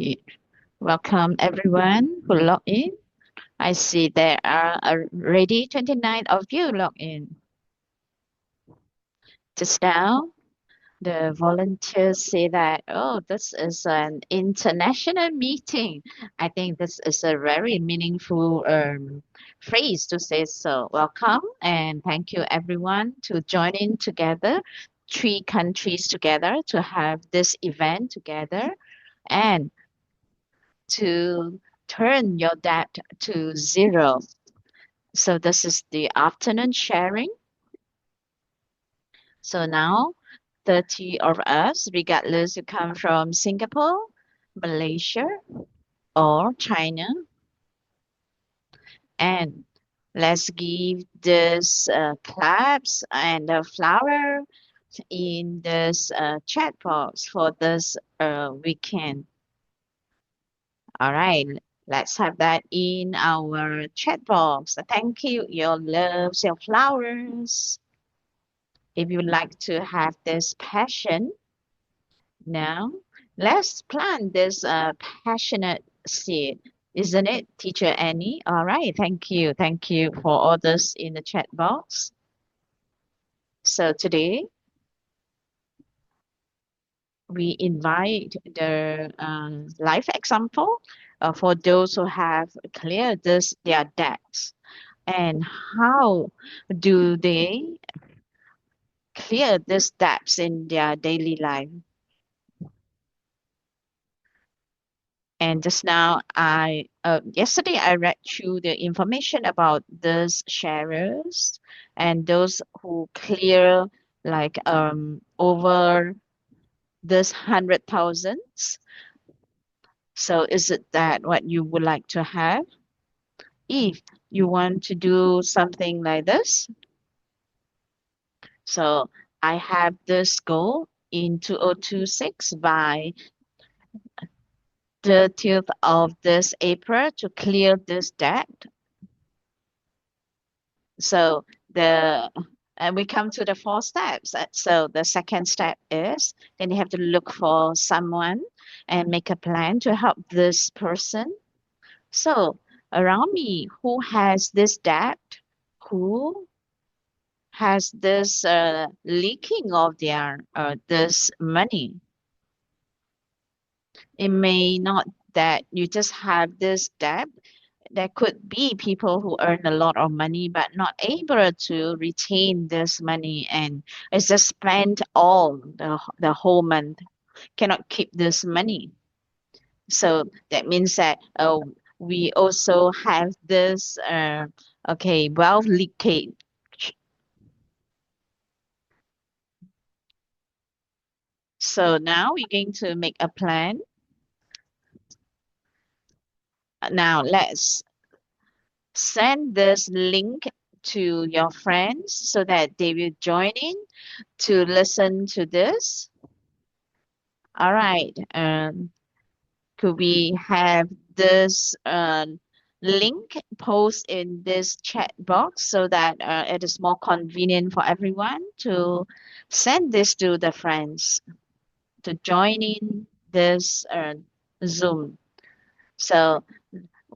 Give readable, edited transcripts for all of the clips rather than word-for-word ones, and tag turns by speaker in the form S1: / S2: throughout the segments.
S1: Yeah. Welcome everyone who log in. I see there are already 29 of you log in. Just now, the volunteers say that, oh, this is an international meeting. I think this is a very meaningful phrase to say so. Welcome and thank you everyone to join in together, three countries together to have this event together. And to turn your debt to zero. So this is the afternoon sharing. So now 30 of us, regardless you come from Singapore, Malaysia, or China, and let's give this claps and a flower in this chat box for this weekend. All right, let's have that in our chat box. Thank you, your loves, your flowers. If you like to have this passion now, let's plant this passionate seed, isn't it, Teacher Annie? All right, thank you. Thank you for all this in the chat box. So today we invite the life example for those who have cleared their debts. And how do they clear these debts in their daily life? And just now, yesterday I read through the information about these sharers and those who clear like over this 100,000s. So is it that what you would like to have? If you want to do something like this, so I have this goal in 2026 by 30th of this April to clear this debt. So the and we come to the four steps. So the second step is then you have to look for someone and make a plan to help this person. So around me, who has this debt? Who has this leaking of their this money? It may not that you just have this debt. There could be people who earn a lot of money but not able to retain this money and it's just spent all the whole month, cannot keep this money. So that means that we also have this wealth leakage. So now we're going to make a plan. Now let's send this link to your friends so that they will join in to listen to this. All right. Could we have this link post in this chat box so that it is more convenient for everyone to send this to the friends to join in this Zoom. So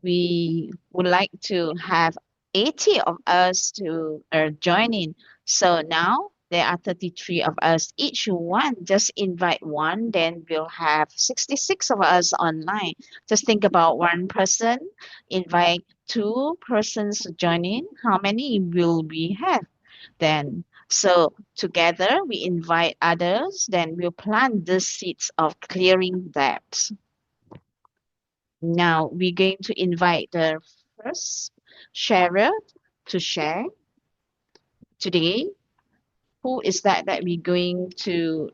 S1: we would like to have 80 of us to join in. So now there are 33 of us. Each one just invite one, then we'll have 66 of us online. Just think about one person, invite two persons to join in. How many will we have then? So together we invite others, then we'll plant the seeds of clearing debts. Now we're going to invite the first sharer to share today. Who is that we're going to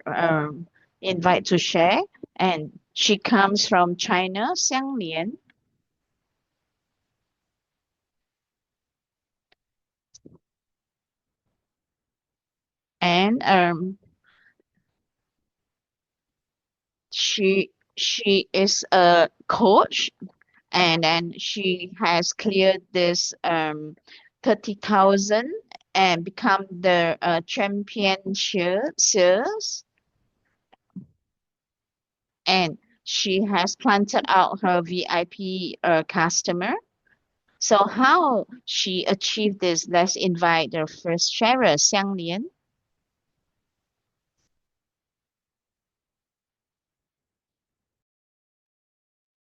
S1: invite to share? And she comes from China, Xiang Lian. And she is a coach and then she has cleared this 30,000 and become the champion shares. And she has planted out her VIP customer. So how she achieved this? Let's invite the first sharer, Xiang Lian.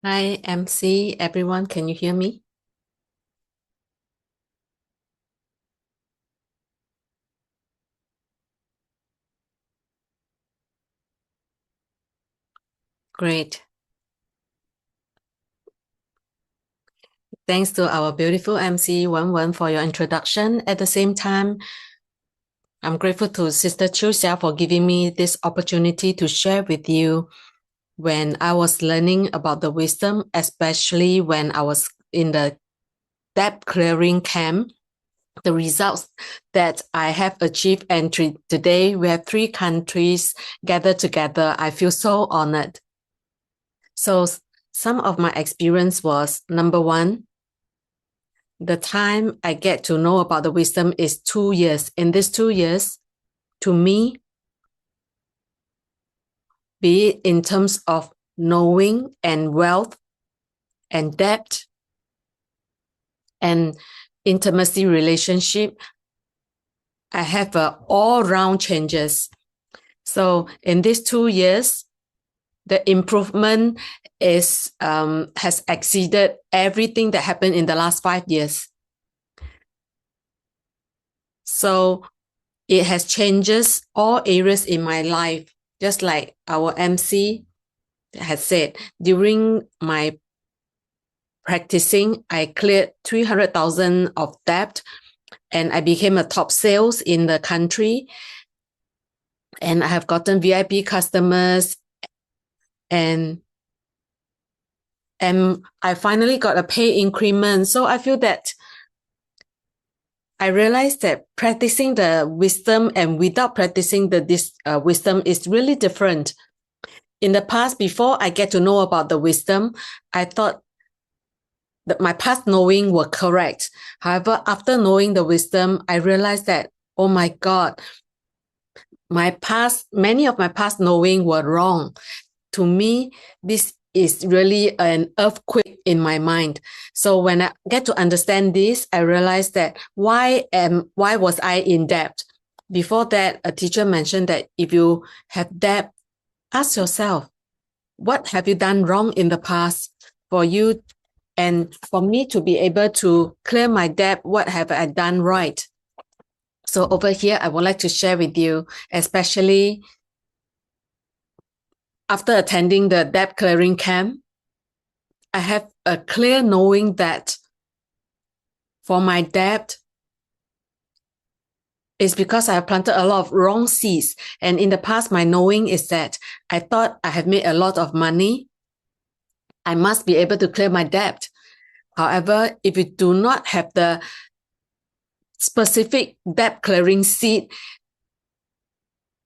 S2: Hi, MC, everyone, can you hear me? Great. Thanks to our beautiful MC Wen for your introduction. At the same time, I'm grateful to Sister Chiu Xia for giving me this opportunity to share with you when I was learning about the wisdom, especially when I was in the debt clearing camp, the results that I have achieved. And today we have 3 countries gathered together. I feel so honored. So some of my experience was, number 1, the time I get to know about the wisdom is 2 years. In these 2 years, to me, be it in terms of knowing and wealth and debt and intimacy relationship, I have all-round changes. So in these 2 years, the improvement is has exceeded everything that happened in the last 5 years. So it has changes all areas in my life, just like our MC has said. During my practicing, I cleared 300,000 of debt, and I became a top sales in the country. And I have gotten VIP customers, and I finally got a pay increment. So I feel that I realized that practicing the wisdom and without practicing this wisdom is really different. In the past, before I get to know about the wisdom, I thought that my past knowing were correct. However, after knowing the wisdom, I realized that, oh my God, many of my past knowing were wrong. To me, this is really an earthquake in my mind. So when I get to understand this, I realized that why was I in debt? Before that, a teacher mentioned that if you have debt, ask yourself, what have you done wrong in the past for you and for me to be able to clear my debt? What have I done right? So over here, I would like to share with you, especially after attending the debt clearing camp, I have a clear knowing that for my debt, it's because I have planted a lot of wrong seeds. And in the past, my knowing is that I thought I have made a lot of money. I must be able to clear my debt. However, if you do not have the specific debt clearing seed,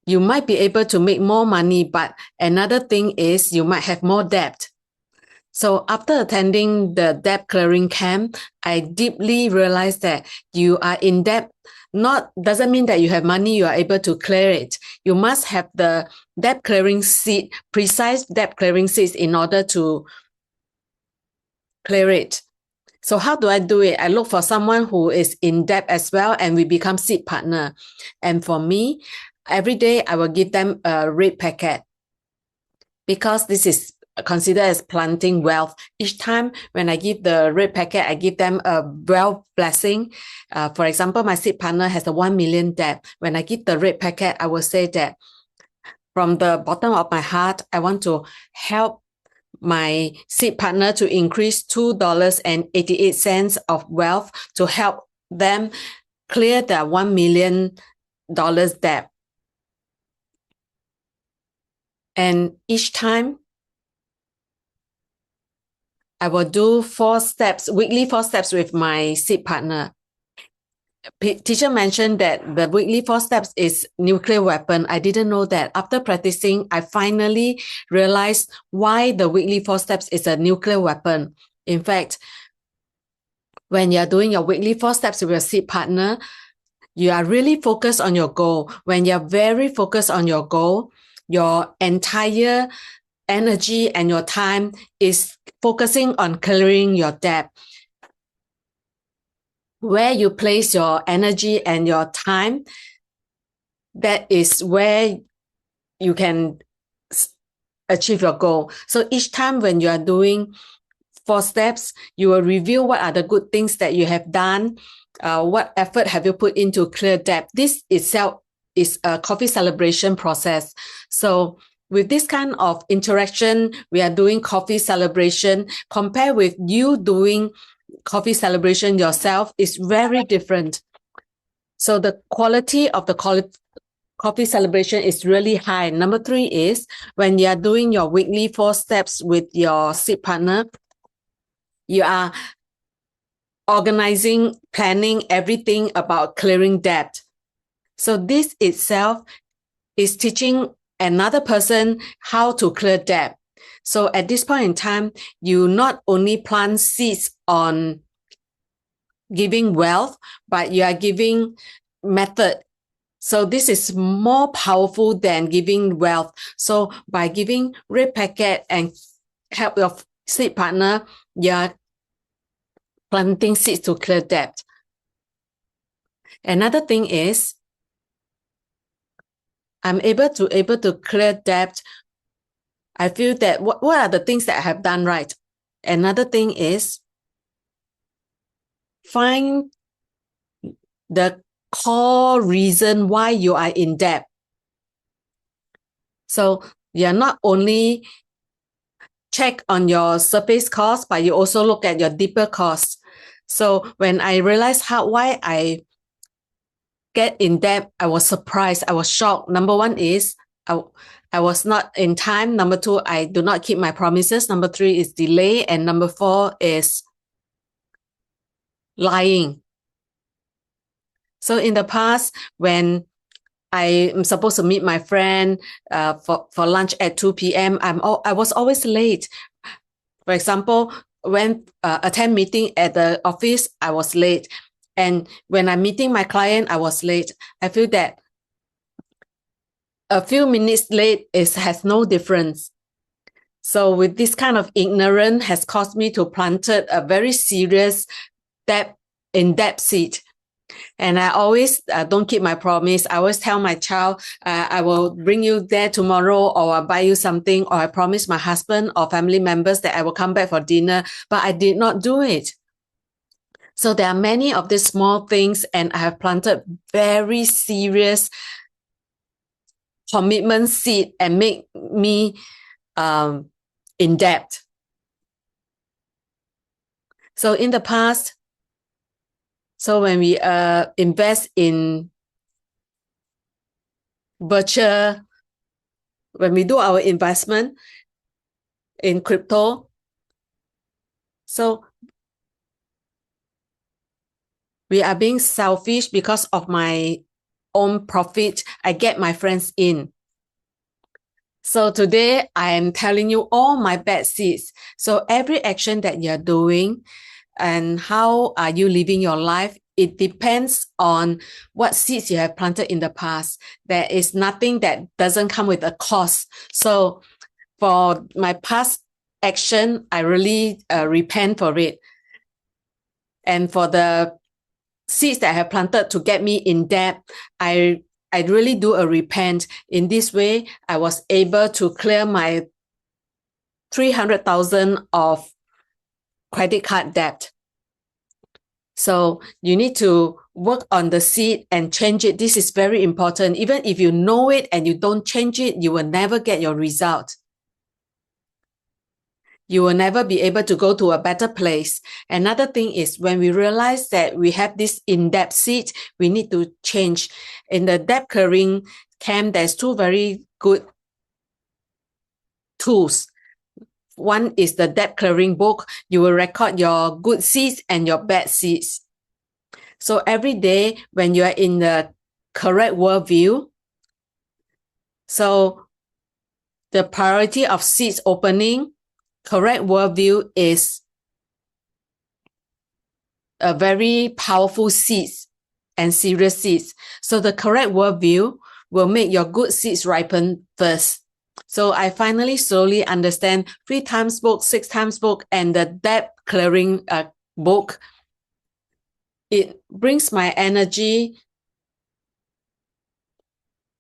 S2: you might be able to make more money, but another thing is you might have more debt. So after attending the debt clearing camp, I deeply realized that you are in debt. Doesn't mean that you have money, you are able to clear it. You must have the debt clearing seed, precise debt clearing seeds in order to clear it. So how do I do it? I look for someone who is in debt as well, and we become seed partner. And for me, every day I will give them a red packet because this is considered as planting wealth. Each time when I give the red packet, I give them a wealth blessing. For example, my seed partner has a 1 million debt. When I give the red packet, I will say that from the bottom of my heart, I want to help my seed partner to increase $2.88 of wealth to help them clear their $1 million debt. And each time I will do 4 steps, weekly 4 steps with my seed partner. Teacher mentioned that the weekly 4 steps is nuclear weapon. I didn't know that. After practicing, I finally realized why the weekly 4 steps is a nuclear weapon. In fact, when you're doing your weekly 4 steps with your seed partner, you are really focused on your goal. When you're very focused on your goal, your entire energy and your time is focusing on clearing your debt. Where you place your energy and your time, that is where you can achieve your goal. So each time when you are doing 4 steps, you will review what are the good things that you have done, what effort have you put into clear debt. This itself is a coffee celebration process. So with this kind of interaction, we are doing coffee celebration. Compare with you doing coffee celebration yourself is very different. So the quality of the coffee celebration is really high. Number 3 is when you are doing your weekly 4 steps with your seed partner, you are organizing, planning everything about clearing debt. So this itself is teaching another person how to clear debt. So at this point in time, you not only plant seeds on giving wealth, but you are giving method. So this is more powerful than giving wealth. So by giving red packet and help your seed partner, you are planting seeds to clear debt. Another thing is, I'm able to clear debt. I feel that what are the things that I have done right? Another thing is, find the core reason why you are in debt. So you're not only check on your surface cost, but you also look at your deeper costs. So when I realized why I get in debt, I was surprised. I was shocked. Number 1 is I was not in time. Number 2, I do not keep my promises. Number 3 is delay. And number 4 is lying. So in the past, when I am supposed to meet my friend for lunch at 2 p.m., I was always late. For example, when attend meeting at the office, I was late. And when I'm meeting my client, I was late. I feel that a few minutes late has no difference. So with this kind of ignorance has caused me to planted a very serious debt seed. And I always don't keep my promise. I always tell my child, I will bring you there tomorrow, or I'll buy you something, or I promise my husband or family members that I will come back for dinner, but I did not do it. So there are many of these small things, and I have planted very serious commitment seed and make me in debt. So in the past, so when we invest in virtual, when we do our investment in crypto, so we are being selfish because of my own profit. I get my friends in. So today I am telling you all my bad seeds. So every action that you're doing and how are you living your life, it depends on what seeds you have planted in the past. There is nothing that doesn't come with a cost. So for my past action, I really repent for it. And for the seeds that I have planted to get me in debt, I really do a repent. In this way, I was able to clear my 300,000 of credit card debt. So you need to work on the seed and change it. This is very important. Even if you know it and you don't change it, you will never get your result. You will never be able to go to a better place. Another thing is, when we realize that we have this in-debt seed, we need to change. In the debt clearing camp, there's 2 very good tools. One is the debt clearing book. You will record your good seeds and your bad seeds. So every day when you are in the correct worldview, so the priority of seeds opening, correct worldview is a very powerful seeds and serious seeds. So the correct worldview will make your good seeds ripen first. So I finally slowly understand 3 times book, 6 times book, and the debt clearing book. It brings my energy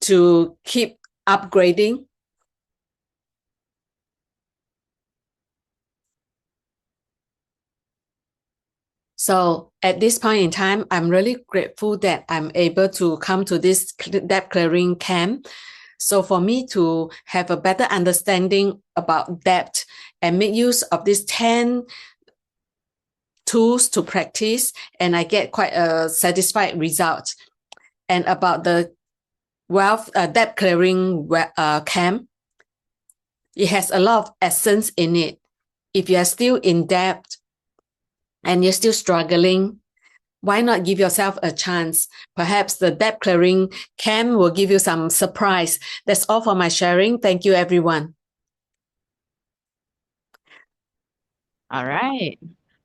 S2: to keep upgrading. So at this point in time, I'm really grateful that I'm able to come to this debt clearing camp. So for me to have a better understanding about debt and make use of these 10 tools to practice, and I get quite a satisfied result. And about the wealth debt clearing camp, it has a lot of essence in it. If you are still in debt and you're still struggling, why not give yourself a chance? Perhaps the debt clearing camp will give you some surprise. That's all for my sharing. Thank you, everyone.
S1: All right.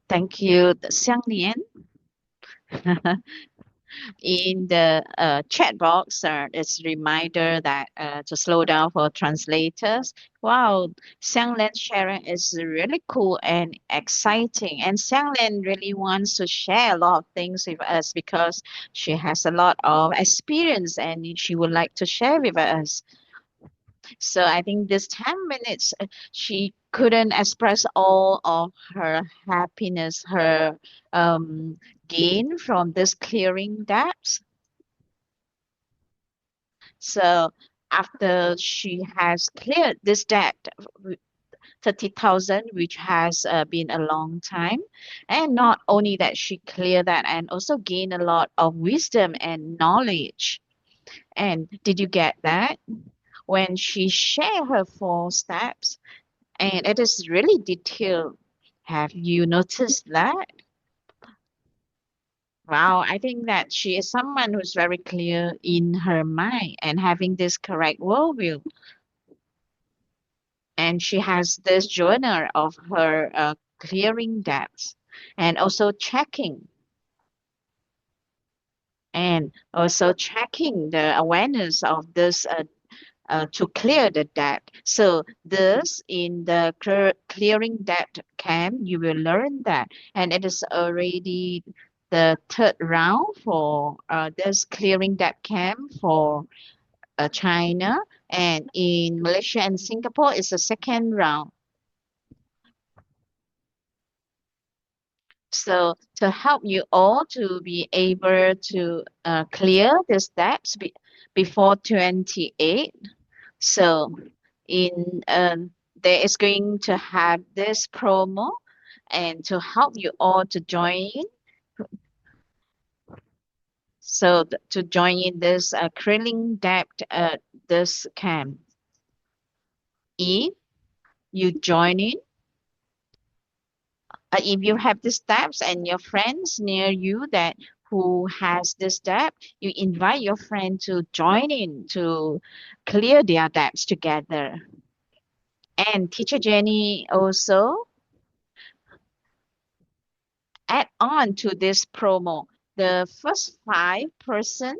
S1: Thank you, Xiang Lian. In the chat box, it's a reminder that to slow down for translators. Wow, Xianglen sharing is really cool and exciting. And Xianglen really wants to share a lot of things with us because she has a lot of experience and she would like to share with us. So I think this 10 minutes, she couldn't express all of her happiness, her gain from this clearing debts. So after she has cleared this debt, 30,000, which has been a long time, and not only that, she cleared that and also gained a lot of wisdom and knowledge. And did you get that? When she shared her 4 steps, and it is really detailed. Have you noticed that? Wow, I think that she is someone who's very clear in her mind and having this correct worldview. And she has this journal of her clearing debts and also checking the awareness of this to clear the debt. So this in the clearing debt camp, you will learn that, and it is already the third round for this clearing debt camp for China, and in Malaysia and Singapore is the second round. So to help you all to be able to clear the steps before 28, so in there is going to have this promo, and to help you all to join in. So to join in this clearing debt this camp, if you join in. If you have the steps and your friends near you that who has this debt, you invite your friend to join in to clear their debts together. And teacher Jenny also add on to this promo. The first 5 person,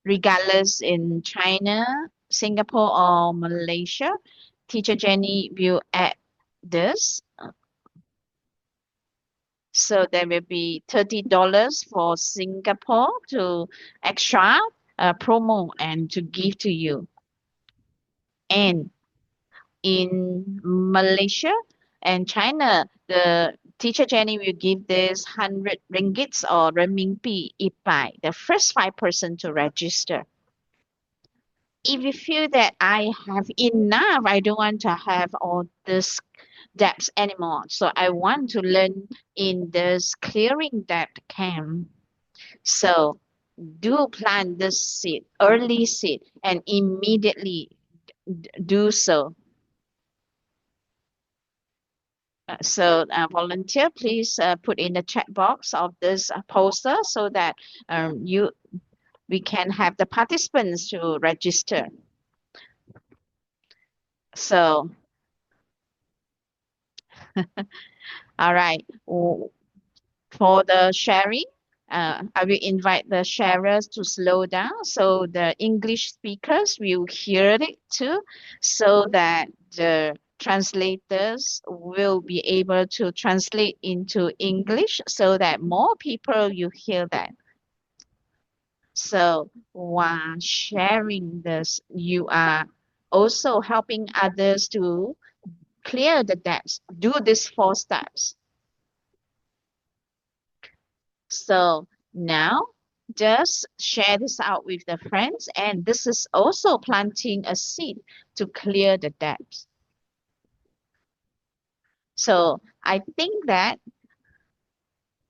S1: regardless in China, Singapore, or Malaysia, teacher Jenny will add this. So there will be $30 for Singapore to extra promo and to give to you. And in Malaysia and China, the teacher Jenny will give this 100 ringgits or renminbi ipai, the first 5 person to register. If you feel that I have enough, I don't want to have all this debts anymore. So I want to learn in this clearing debt camp. So do plant the seed, early seed, and immediately do so. Volunteer, please put in the chat box of this poster so that we can have the participants to register. So, all right. For the sharing, I will invite the sharers to slow down so the English speakers will hear it too, so that the translators will be able to translate into English so that more people you hear that. So while sharing this, you are also helping others to clear the debts. Do these 4 steps. So now just share this out with the friends, and this is also planting a seed to clear the debts. So I think that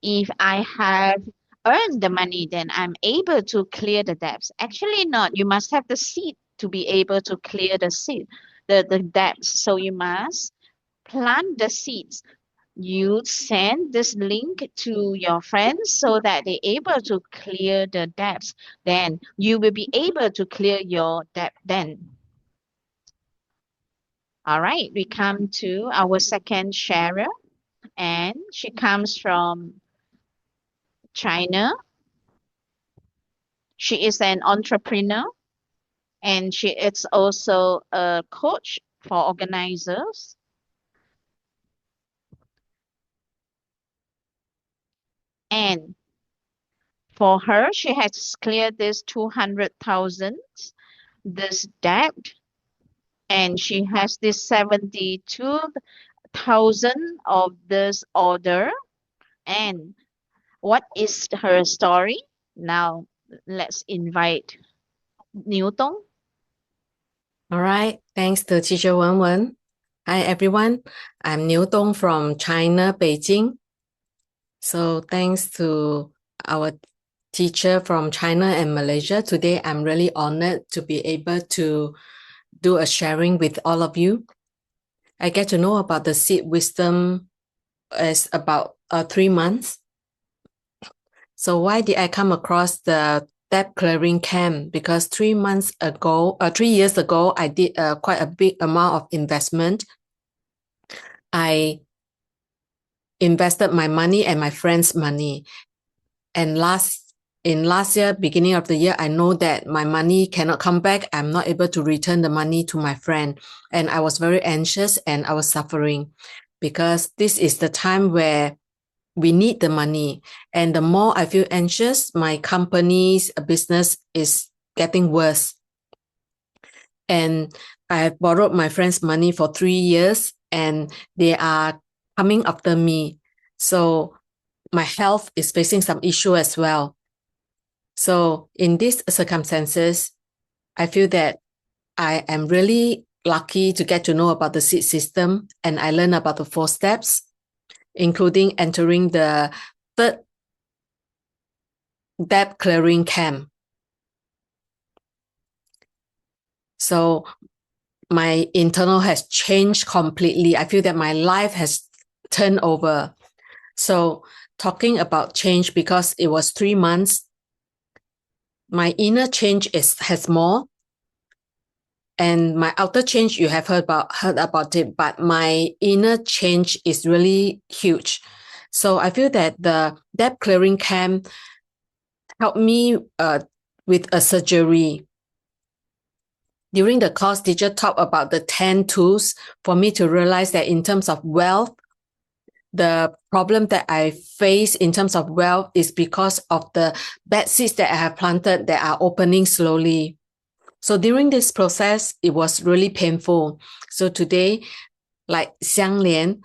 S1: if I have earned the money, then I'm able to clear the debts. Actually, not. You must have the seed to be able to clear the debts. So you must plant the seeds. You send this link to your friends so that they're able to clear the debts. Then you will be able to clear your debt then. All right, we come to our second sharer, and she comes from China. She is an entrepreneur, and she is also a coach for organizers. And for her, she has cleared this 200,000, this debt, and she has this 72,000 of this order. And what is her story? Now let's invite Newton.
S2: All right. Thanks to Teacher Wen. Hi, everyone. I'm Newton from China, Beijing. So thanks to our teacher from China and Malaysia. Today, I'm really honored to be able to do a sharing with all of you. I get to know about the seed wisdom as about 3 months. So why did I come across the debt clearing camp? Because 3 years ago, I did quite a big amount of investment. I invested my money and my friends' money. And last year, beginning of the year, I know that my money cannot come back. I'm not able to return the money to my friend. And I was very anxious and I was suffering because this is the time where we need the money. And the more I feel anxious, my company's business is getting worse. And I have borrowed my friend's money for 3 years and they are coming after me. So my health is facing some issue as well. So in these circumstances, I feel that I am really lucky to get to know about the seed system, and I learned about the 4 steps, including entering the third debt clearing camp. So my internal has changed completely. I feel that my life has turned over. So talking about change, because it was 3 months, my inner change has more, and my outer change you have heard about it, but my inner change is really huge. So I feel that the debt clearing camp helped me with a surgery. During the course, teacher talked about the 10 tools for me to realize that in terms of wealth, the problem that I face in terms of wealth is because of the bad seeds that I have planted that are opening slowly. So during this process, it was really painful. So today, like Xiang Lian,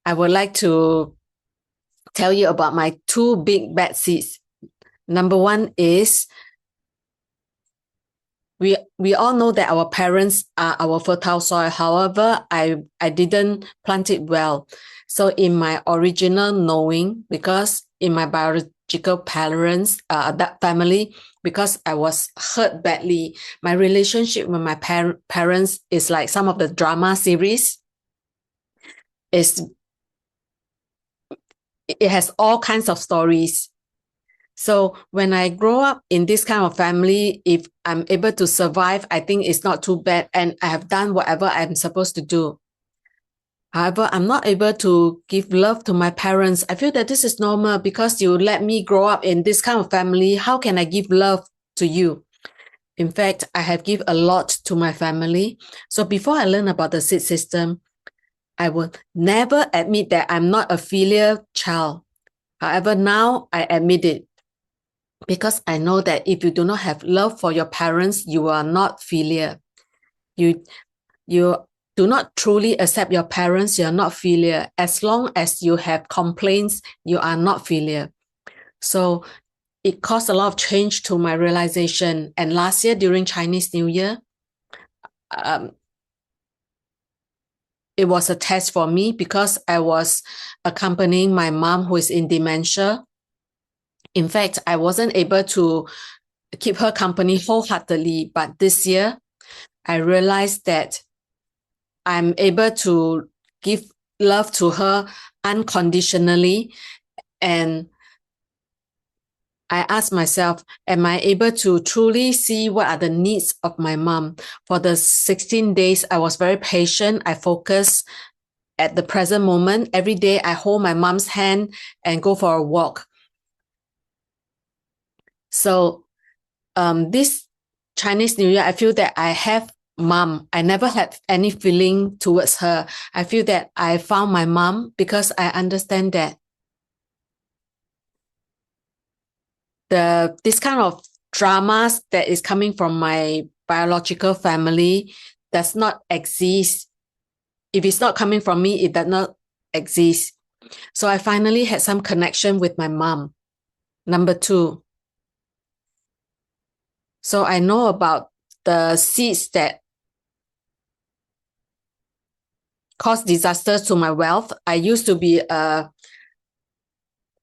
S2: I would like to tell you about my 2 big bad seeds. Number 1 is we all know that our parents are our fertile soil. However, I didn't plant it well. So in my original knowing, because in my biological parents, that family, because I was hurt badly, my relationship with my parents is like some of the drama series. It has all kinds of stories. So when I grow up in this kind of family, if I'm able to survive, I think it's not too bad. And I have done whatever I'm supposed to do. However, I'm not able to give love to my parents. I feel that this is normal because you let me grow up in this kind of family. How can I give love to you? In fact, I have given a lot to my family. So before I learn about the seed system, I will never admit that I'm not a filial child. However, now I admit it because I know that if you do not have love for your parents, you are not filial. You do not truly accept your parents, you are not filial. As long as you have complaints, you are not filial. So it caused a lot of change to my realization. And last year during Chinese New Year, it was a test for me because I was accompanying my mom who is in dementia. In fact, I wasn't able to keep her company wholeheartedly, but this year I realized that I'm able to give love to her unconditionally. And I ask myself, am I able to truly see what are the needs of my mom? For the 16 days, I was very patient. I focused at the present moment. Every day, I hold my mom's hand and go for a walk. So this Chinese New Year, I feel that I have mom. I never had any feeling towards her. I feel that I found my mom because I understand that this kind of dramas that is coming from my biological family does not exist. If it's not coming from me, it does not exist. So I finally had some connection with my mom. Number two, so I know about the seeds that cause disasters to my wealth. I used to be a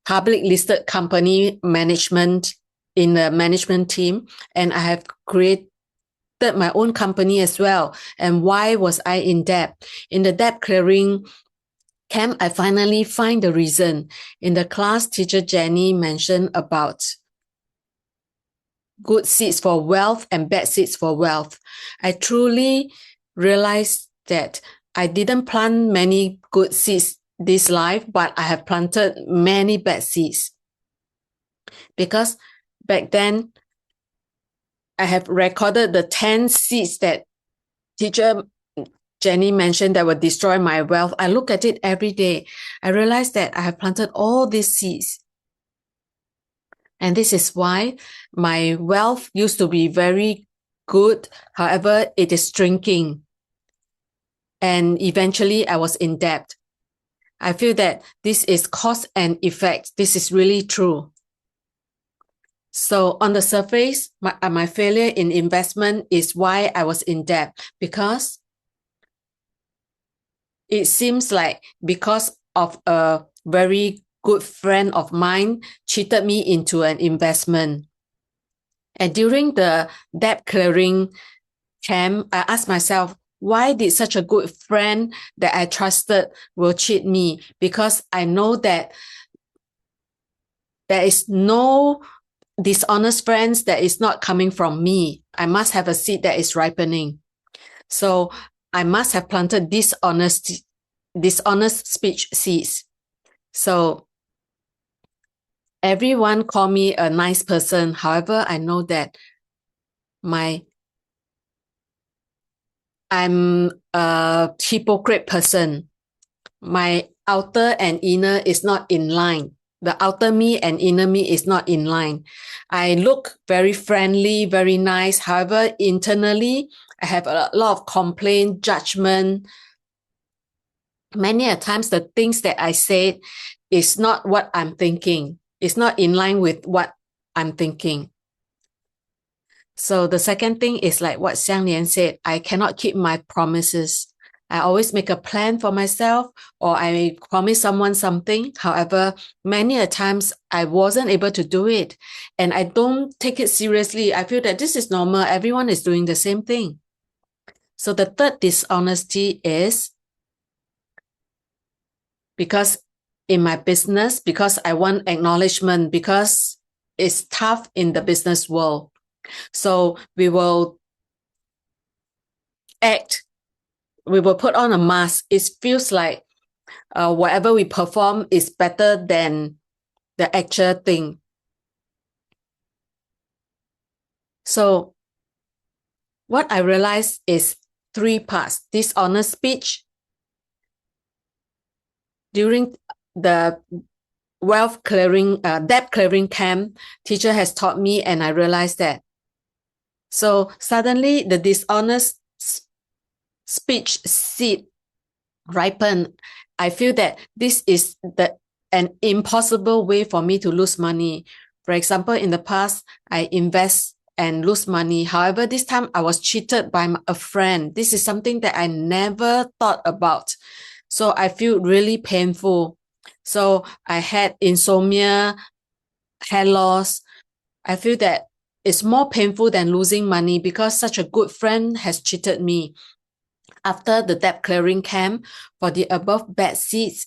S2: public listed company management in the management team, and I have created my own company as well. And why was I in debt? In the debt clearing camp, I finally find the reason. In the class, teacher Jenny mentioned about good seeds for wealth and bad seeds for wealth. I truly realized that I didn't plant many good seeds this life, but I have planted many bad seeds. Because back then, I have recorded the 10 seeds that teacher Jenny mentioned that would destroy my wealth. I look at it every day. I realize that I have planted all these seeds. And this is why my wealth used to be very good. However, it is shrinking. And eventually I was in debt. I feel that this is cause and effect. This is really true. So on the surface, my failure in investment is why I was in debt, because it seems like because of a very good friend of mine cheated me into an investment. And during the debt clearing camp, I asked myself, why did such a good friend that I trusted will cheat me? Because I know that there is no dishonest friends that is not coming from me. I must have a seed that is ripening. So I must have planted dishonest speech seeds. So everyone call me a nice person. However, I know that I'm a hypocrite person. My outer and inner is not in line. The outer me and inner me is not in line. I look very friendly, very nice. However, internally, I have a lot of complaint, judgment. Many a times, the things that I said is not what I'm thinking. It's not in line with what I'm thinking. So the second thing is like what Xiang Lian said, I cannot keep my promises. I always make a plan for myself, or I promise someone something. However, many a times I wasn't able to do it, and I don't take it seriously. I feel that this is normal. Everyone is doing the same thing. So the third dishonesty is because in my business, because I want acknowledgement, because it's tough in the business world. So we will act we will put on a mask. It feels like whatever we perform is better than the actual thing. So what I realized is 3 parts. Dishonest speech. During the debt clearing camp, teacher has taught me, and I realized that. So suddenly the dishonest speech seed ripen. I feel that this is an impossible way for me to lose money. For example, in the past, I invest and lose money. However, this time I was cheated by a friend. This is something that I never thought about. So I feel really painful. So I had insomnia, hair loss. I feel that it's more painful than losing money because such a good friend has cheated me. After the debt clearing camp, for the above bad seeds,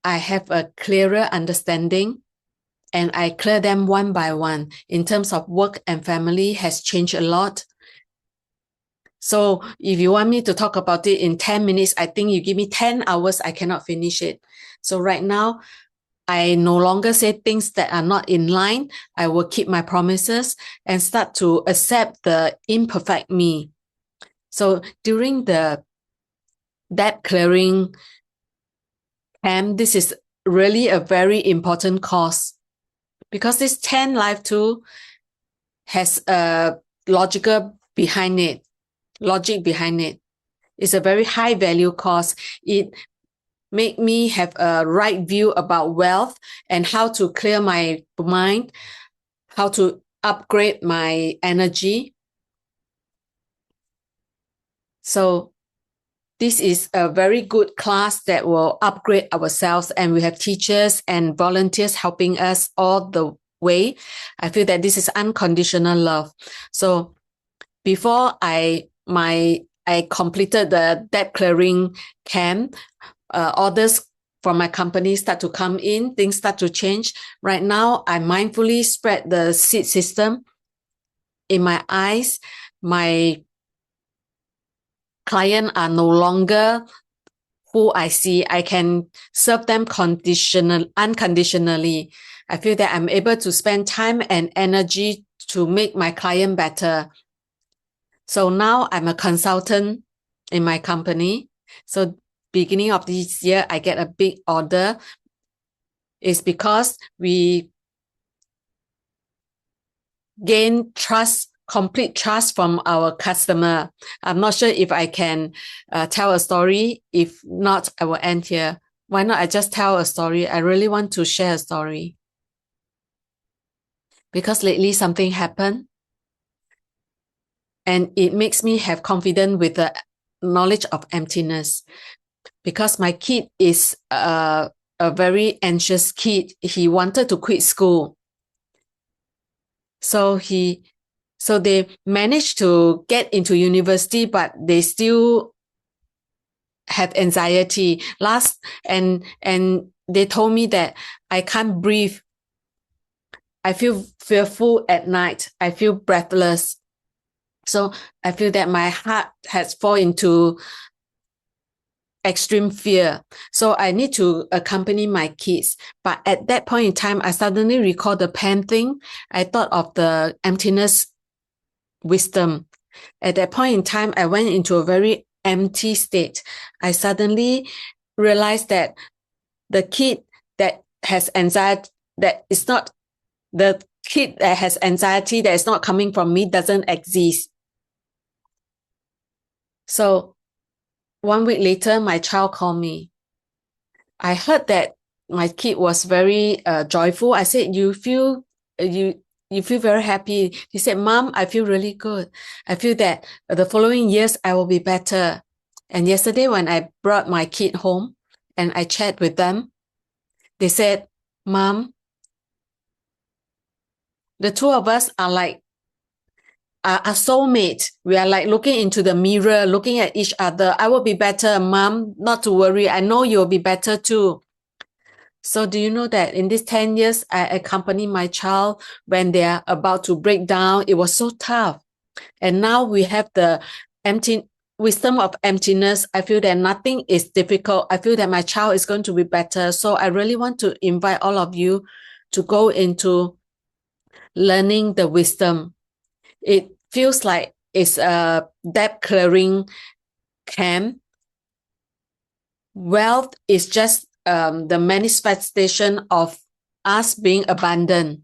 S2: I have a clearer understanding and I clear them one by one. In terms of work and family has changed a lot. So if you want me to talk about it in 10 minutes, I think you give me 10 hours, I cannot finish it. So right now, I no longer say things that are not in line. I will keep my promises and start to accept the imperfect me. So during the debt clearing camp, this is really a very important course because this 10 life tool has a logic behind it. It's a very high value course. It make me have a right view about wealth and how to clear my mind, how to upgrade my energy. So this is a very good class that will upgrade ourselves, and we have teachers and volunteers helping us all the way. I feel that this is unconditional love. So before I completed the debt clearing camp, orders from my company start to come in, things start to change. Right now, I mindfully spread the seed system in my eyes. My clients are no longer who I see. I can serve them unconditionally. I feel that I'm able to spend time and energy to make my client better. So now I'm a consultant in my company. So beginning of this year, I get a big order. It's because we gain trust, complete trust from our customer. I'm not sure if I can tell a story. If not, I will end here. Why not I just tell a story? I really want to share a story. Because lately something happened and it makes me have confidence with the knowledge of emptiness. Because my kid is a very anxious kid. He wanted to quit school. So they managed to get into university, but they still have anxiety. And they told me that I can't breathe. I feel fearful at night. I feel breathless. So I feel that my heart has fallen into extreme fear. So I need to accompany my kids. But at that point in time, I suddenly recall the pen thing. I thought of the emptiness wisdom. At that point in time, I went into a very empty state. I suddenly realized that the kid that has anxiety, that is not the kid that has anxiety that is not coming from me doesn't exist. So 1 week later, my child called me. I heard that my kid was very joyful. I said, you feel very happy. He said, Mom, I feel really good. I feel that the following years I will be better. And yesterday when I brought my kid home and I chat with them, they said, Mom, the two of us are like a soulmate. We are like looking into the mirror, looking at each other. I will be better, Mom. Not to worry. I know you'll be better too. So do you know that in these 10 years, I accompany my child when they are about to break down. It was so tough. And now we have the wisdom of emptiness. I feel that nothing is difficult. I feel that my child is going to be better. So I really want to invite all of you to go into learning the wisdom. It feels like it's a debt clearing camp. Wealth is just the manifestation of us being abundant.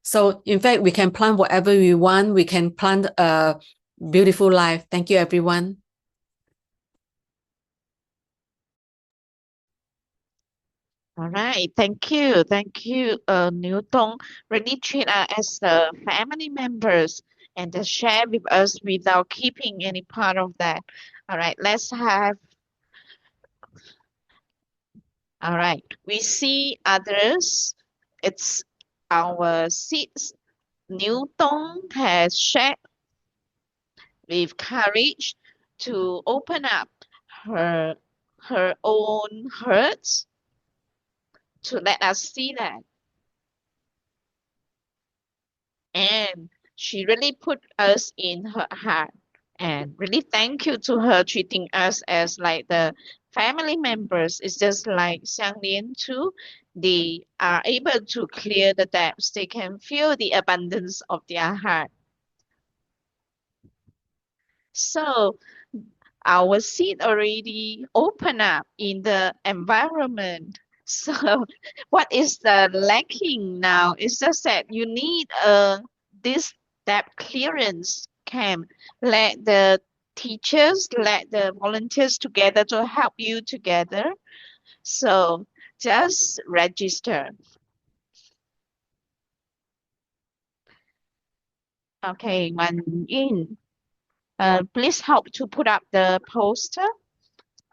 S2: So in fact, we can plan whatever we want. We can plan a beautiful life. Thank you, everyone.
S1: All right, thank you, New Tong. Really treat us as family members and just share with us without keeping any part of that. All right, let's have. All right, we see others. It's our seats. New Tong has shared with courage to open up her her own hurts to let us see that. And she really put us in her heart. And really thank you to her treating us as like the family members. It's just like Xiang Lian too. They are able to clear the debts. They can feel the abundance of their heart. So our seed already open up in the environment. So what is the lacking now? It's just that you need this debt clearance camp. Let the teachers, let the volunteers together to help you together. So just register. Okay, Wan Yin, please help to put up the poster.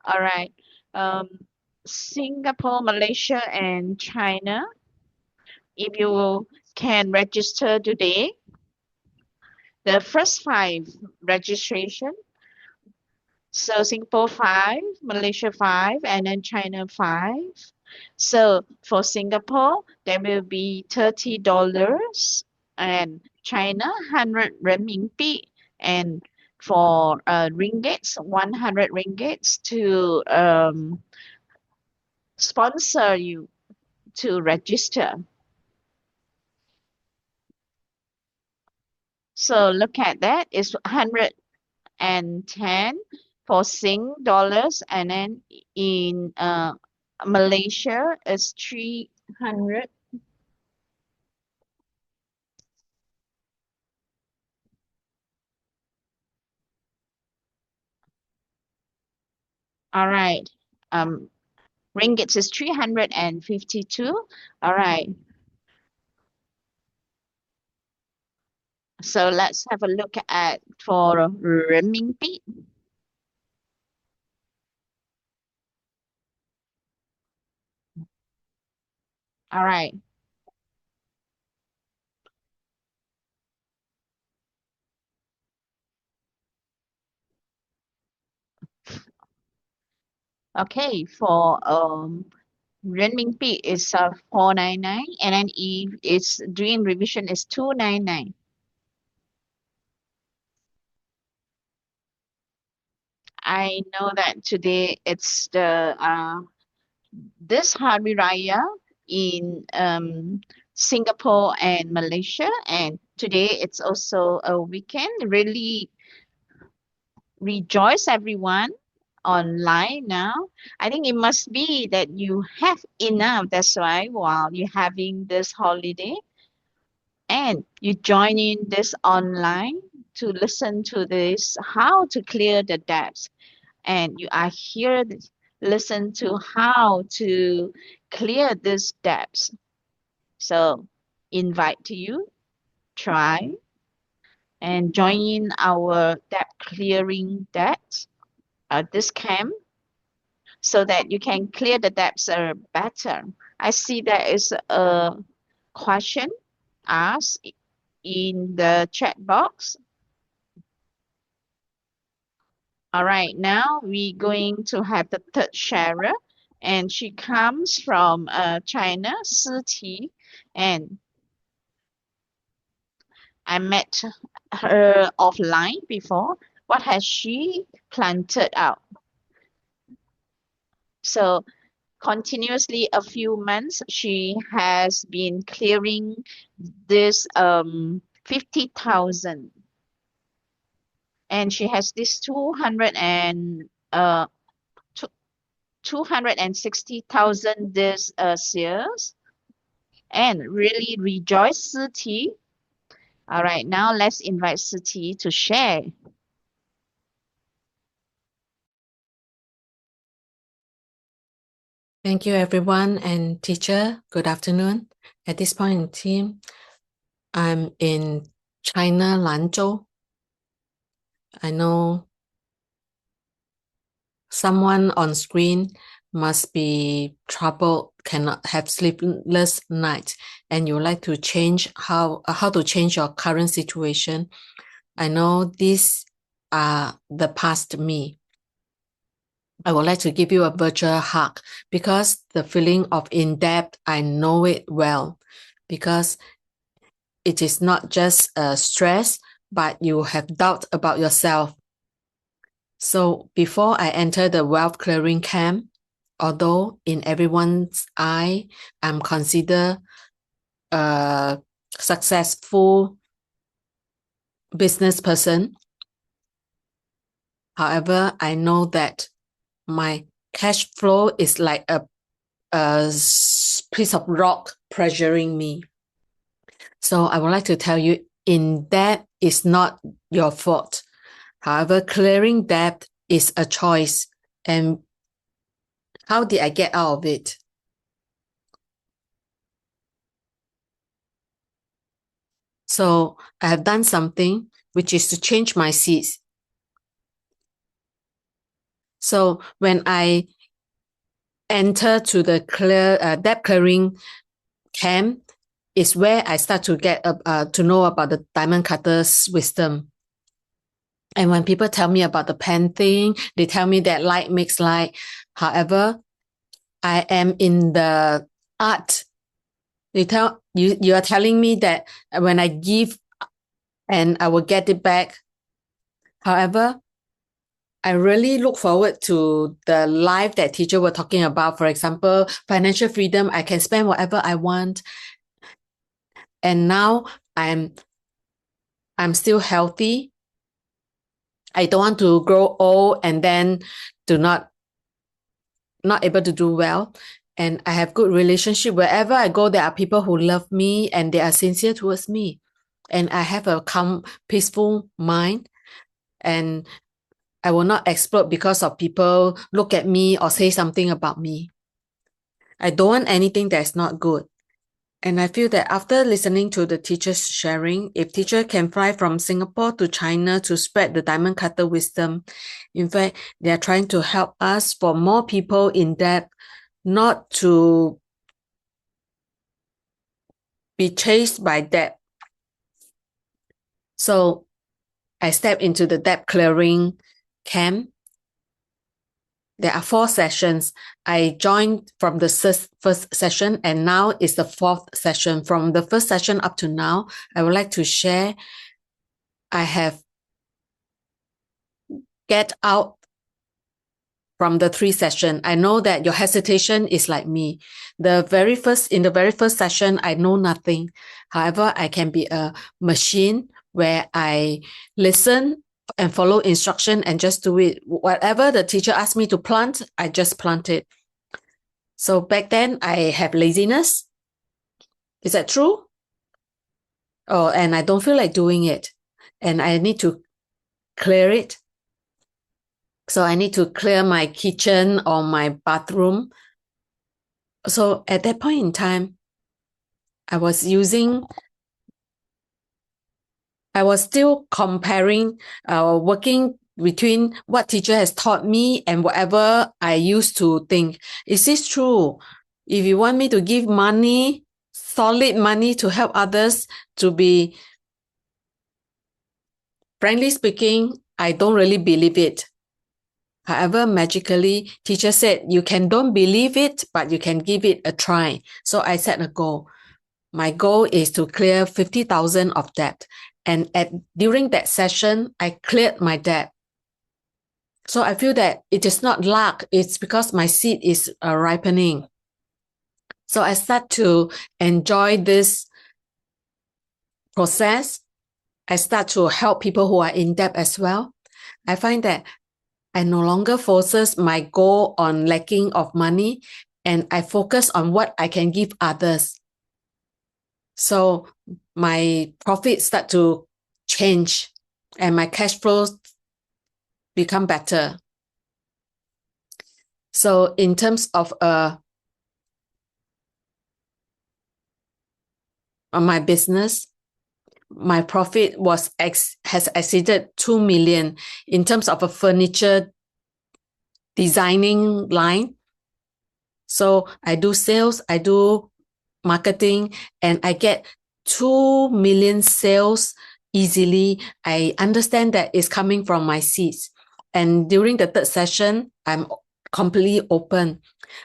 S1: All right. Um, Singapore, Malaysia, and China. If you can register today, the first five registration. So Singapore 5, Malaysia 5, and then China 5. So for Singapore, there will be $30 and China 100 renminbi and for ringgits, 100 ringgits to sponsor you to register. So look at that. It's 110 for Sing dollars, and then in Malaysia it's 300. All right. Um, ringgits is 352. All right. So let's have a look at for renminbi. All right. Okay. For renminbi is 499, and then if it's during revision is 299. I know that today it's the this Hari Raya in Singapore and Malaysia, and today it's also a weekend. Really rejoice everyone online now. I think it must be that you have enough. That's why while you're having this holiday and you join in this online to listen to this how to clear the debts, and you are here to listen to how to clear these debts. So invite to you, try and join in our debt clearing debt, this camp, so that you can clear the debts better. I see there is a question asked in the chat box. All right, now we're going to have the third sharer, and she comes from China, Siti, and I met her offline before. What has she planted out? So continuously a few months, she has been clearing this 50,000, and she has this 260,000 this sales, and really rejoice Siti. All right, now let's invite Siti to share.
S2: Thank you, everyone, and teacher. Good afternoon. At this point in time, I'm in China, Lanzhou. I know someone on screen must be troubled, cannot have sleepless nights, and you like to change how to change your current situation. I know these are the past me. I would like to give you a virtual hug because the feeling of in debt, I know it well, because it is not just a stress, but you have doubt about yourself. So before I enter the wealth clearing camp, although in everyone's eye, I'm considered a successful business person. However, I know that my cash flow is like a piece of rock pressuring me. So I would like to tell you, in debt is not your fault. However, clearing debt is a choice. And how did I get out of it? So I have done something, which is to change my seats. So when I enter to the debt clearing camp, is where I start to get to know about the diamond cutter's wisdom. And when people tell me about the pen thing, they tell me that light makes light. However, I am in the art. You are telling me that when I give and I will get it back. However, I really look forward to the life that teacher were talking about. For example, financial freedom. I can spend whatever I want. And now I'm still healthy. I don't want to grow old and then not able to do well. And I have good relationship. Wherever I go, there are people who love me and they are sincere towards me. And I have a calm, peaceful mind. And I will not explode because of people look at me or say something about me. I don't want anything that's not good. And I feel that after listening to the teachers sharing, if teacher can fly from Singapore to China to spread the diamond cutter wisdom, in fact, they are trying to help us for more people in debt, not to be chased by debt. So I stepped into the debt clearing camp. There are 4 sessions. I joined from the first session, and now is the 4th session. From the first session up to now, I would like to share, I have get out from the 3 sessions. I know that your hesitation is like me. In the very first session, I know nothing. However, I can be a machine where I listen and follow instruction and just do it. Whatever the teacher asked me to plant, I just plant it. So back then I have laziness. Is that true? Oh, and I don't feel like doing it. And I need to clear it. So I need to clear my kitchen or my bathroom. So at that point in time, I was still comparing, working between what teacher has taught me and whatever I used to think. Is this true? If you want me to give money, solid money to help others to be, frankly speaking, I don't really believe it. However, magically, teacher said, you don't believe it, but you can give it a try. So I set a goal. My goal is to clear 50,000 of debt. And during that session, I cleared my debt. So I feel that it is not luck. It's because my seed is ripening. So I start to enjoy this process. I start to help people who are in debt as well. I find that I no longer forces my goal on lacking of money, and I focus on what I can give others. So my profits start to change and my cash flows become better. So in terms of my business, my profit has exceeded 2 million in terms of a furniture designing line. So I do sales, I do marketing, and I get 2 million sales easily. I understand that it's coming from my seeds. And during the third session, I'm completely open.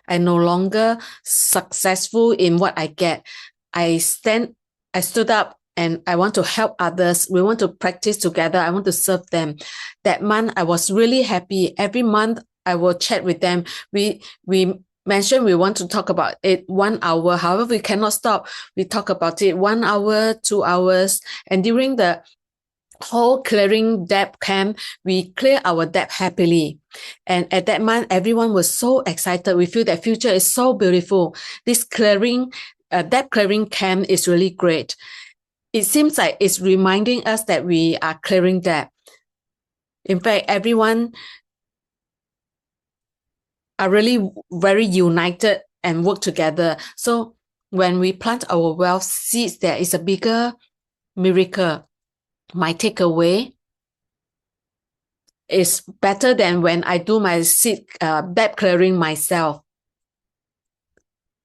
S2: I no longer successful in what I get. I stood up and I want to help others. We want to practice together. I want to serve them. That month, I was really happy. Every month, I will chat with them. We mentioned we want to talk about it 1 hour. However, we cannot stop. We talk about it 1 hour, 2 hours. And during the whole clearing debt camp, we clear our debt happily. And at that month, everyone was so excited. We feel that future is so beautiful. This debt clearing camp is really great. It seems like it's reminding us that we are clearing debt. In fact, everyone are really very united and work together. So when we plant our wealth seeds, there is a bigger miracle. My takeaway is better than when I do my seed debt clearing myself.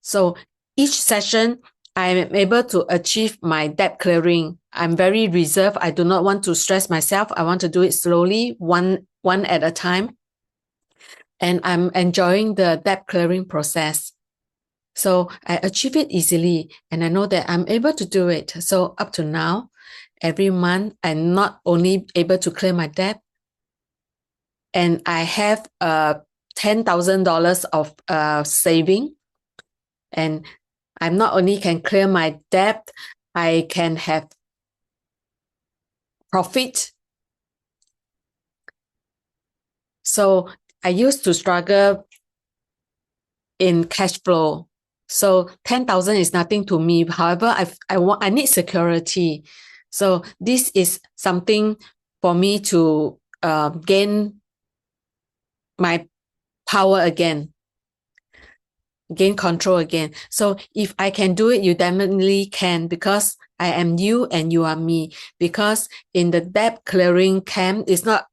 S2: So each session, I am able to achieve my debt clearing. I'm very reserved. I do not want to stress myself. I want to do it slowly, one at a time. And I'm enjoying the debt clearing process. So I achieve it easily, and I know that I'm able to do it. So up to now, every month, I'm not only able to clear my debt, and I have $10,000 of saving, and I'm not only can clear my debt, I can have profit. So I used to struggle in cash flow. So 10,000 is nothing to me. However, I need security. So this is something for me to gain my power again, gain control again. So if I can do it, you definitely can, because I am you and you are me. Because in the debt clearing camp, it's not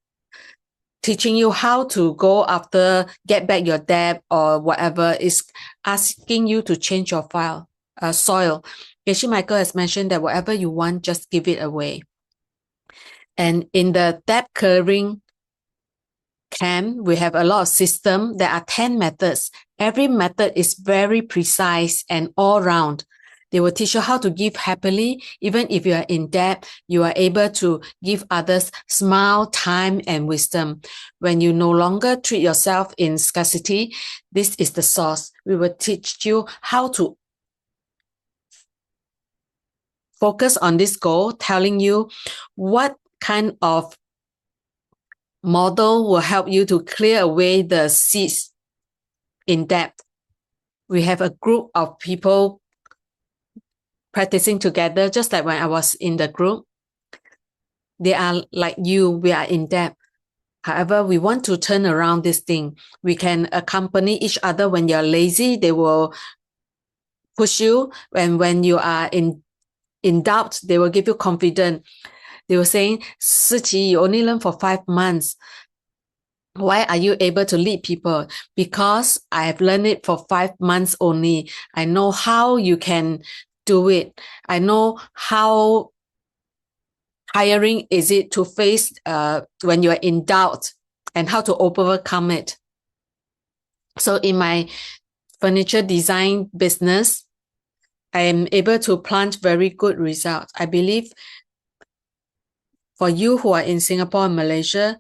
S2: teaching you how to go after get back your debt or whatever. Is asking you to change your soil. Geshe Michael has mentioned that whatever you want, just give it away. And in the debt clearing camp, we have a lot of system. There are 10 methods. Every method is very precise and all round. They will teach you how to give happily. Even if you are in debt, you are able to give others smile, time, and wisdom. When you no longer treat yourself in scarcity, this is the source. We will teach you how to focus on this goal, telling you what kind of model will help you to clear away the seeds in debt. We have a group of people practicing together, just like when I was in the group. They are like you, we are in debt. However, we want to turn around this thing. We can accompany each other. When you're lazy, they will push you. And when you are in doubt, they will give you confidence. They were saying, Siqi, you only learn for 5 months. Why are you able to lead people? Because I have learned it for 5 months only. I know how you can do it. I know how tiring is it to face when you are in doubt, and how to overcome it. So in my furniture design business, I am able to plant very good results. I believe for you who are in Singapore and Malaysia,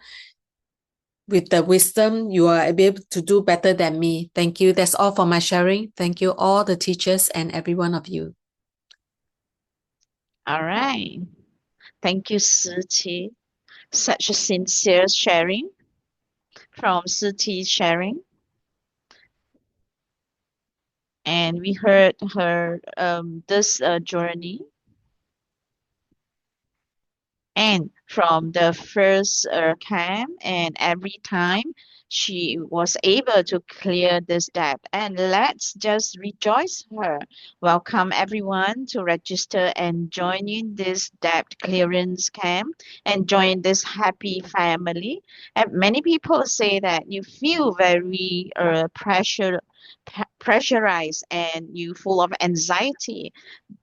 S2: with the wisdom, you are able to do better than me. Thank you. That's all for my sharing. Thank you, all the teachers and every one of you.
S1: All right. Thank you, Siti. Such a sincere sharing from Siti sharing. And we heard her this journey. And from the first camp, and every time she was able to clear this debt. And let's just rejoice her. Welcome everyone to register and join in this debt clearance camp and join this happy family. And many people say that you feel very pressurized and you full of anxiety,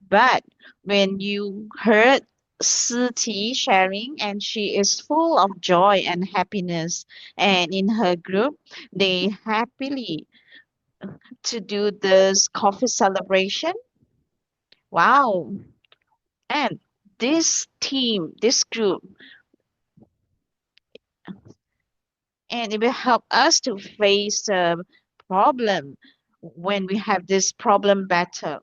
S1: but when you heard Siti sharing, and she is full of joy and happiness, and in her group, they happily to do this coffee celebration. Wow. And this team, this group, and it will help us to face the problem when we have this problem better.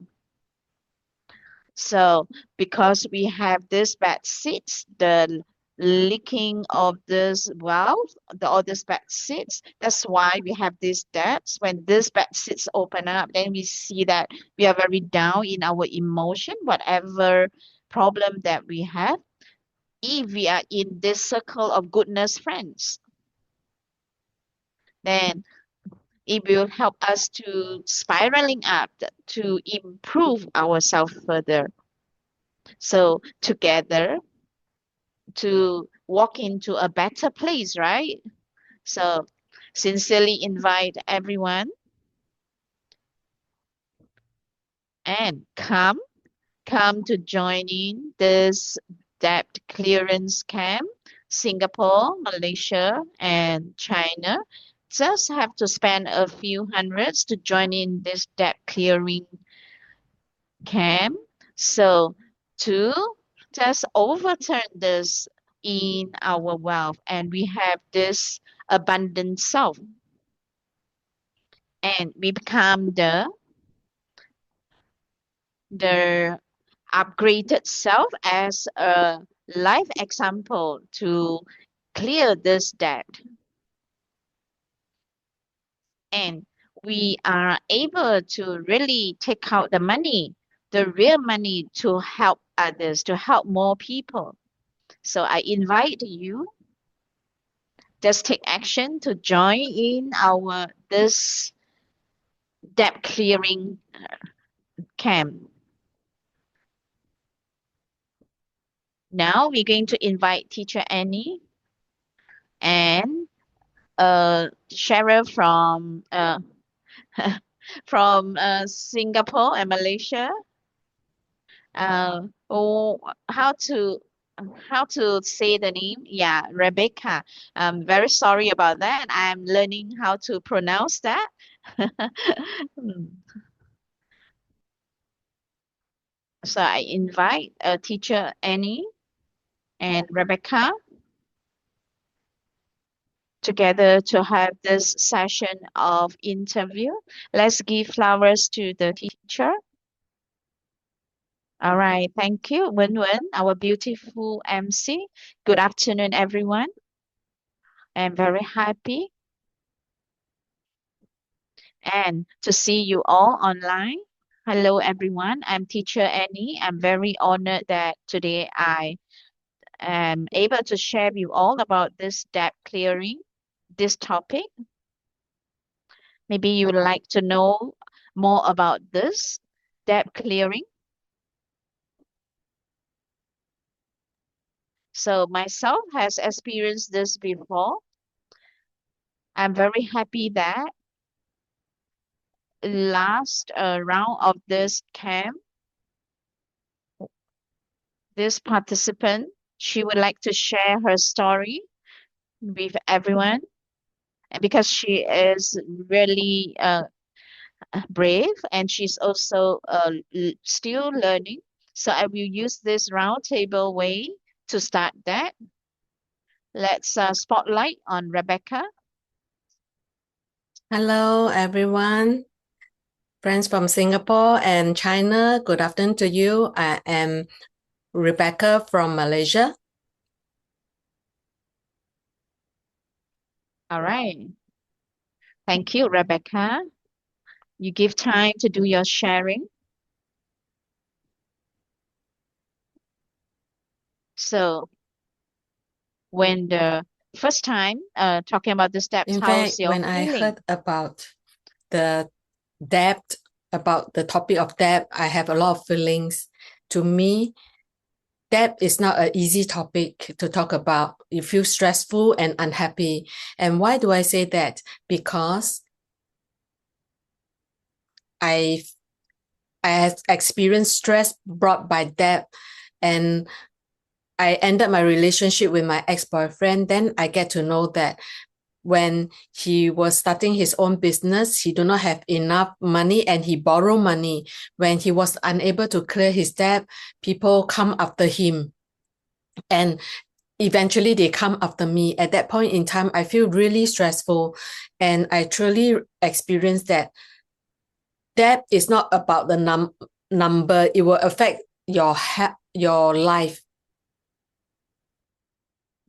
S1: So because we have this bad seeds, the leaking of this valve, all these bad seeds, that's why we have these debts. When these bad seeds open up, then we see that we are very down in our emotion, whatever problem that we have. If we are in this circle of goodness friends, then it will help us to spiraling up to improve ourselves further. So together to walk into a better place, right? So, sincerely invite everyone and come to join in this debt clearance camp. Singapore, Malaysia, and China just have to spend a few hundreds to join in this debt clearing camp. So, to just overturn this in our wealth, and we have this abundant self, and we become the upgraded self as a life example to clear this debt, and we are able to really take out the money, the real money, to help others, to help more people. So I invite you, just take action to join in our this debt clearing camp. Now we're going to invite teacher Annie and Cheryl from Singapore and Malaysia. Oh, how to say the name? Yeah, Rebecca. I'm very sorry about that. I'm learning how to pronounce that. Hmm. So I invite teacher Annie and Rebecca together to have this session of interview. Let's give flowers to the teacher. All right, thank you, Wen Wen, our beautiful MC. Good afternoon, everyone. I'm very happy and to see you all online. Hello, everyone. I'm Teacher Annie. I'm very honored that today I am able to share with you all about this debt clearing, this topic. Maybe you would like to know more about this debt clearing. So myself has experienced this before. I'm very happy that last round of this camp, this participant, she would like to share her story with everyone, and because she is really brave, and she's also still learning. So I will use this round table way to start that. Let's spotlight on Rebecca.
S2: Hello, everyone. Friends from Singapore and China, good afternoon to you. I am Rebecca from Malaysia.
S1: All right. Thank you, Rebecca. You give time to do your sharing. So when the first time talking about the steps,
S2: In
S1: how's
S2: fact,
S1: your
S2: when I
S1: feeling?
S2: heard about the debt, about the topic of debt, I have a lot of feelings. To me, debt is not an easy topic to talk about. You feel stressful and unhappy. And why do I say that? Because I have experienced stress brought by debt, and I ended my relationship with my ex-boyfriend. Then I get to know that when he was starting his own business, he do not have enough money and he borrow money. When he was unable to clear his debt, people come after him. And eventually they come after me. At that point in time, I feel really stressful. And I truly experienced that debt is not about the number. It will affect your life.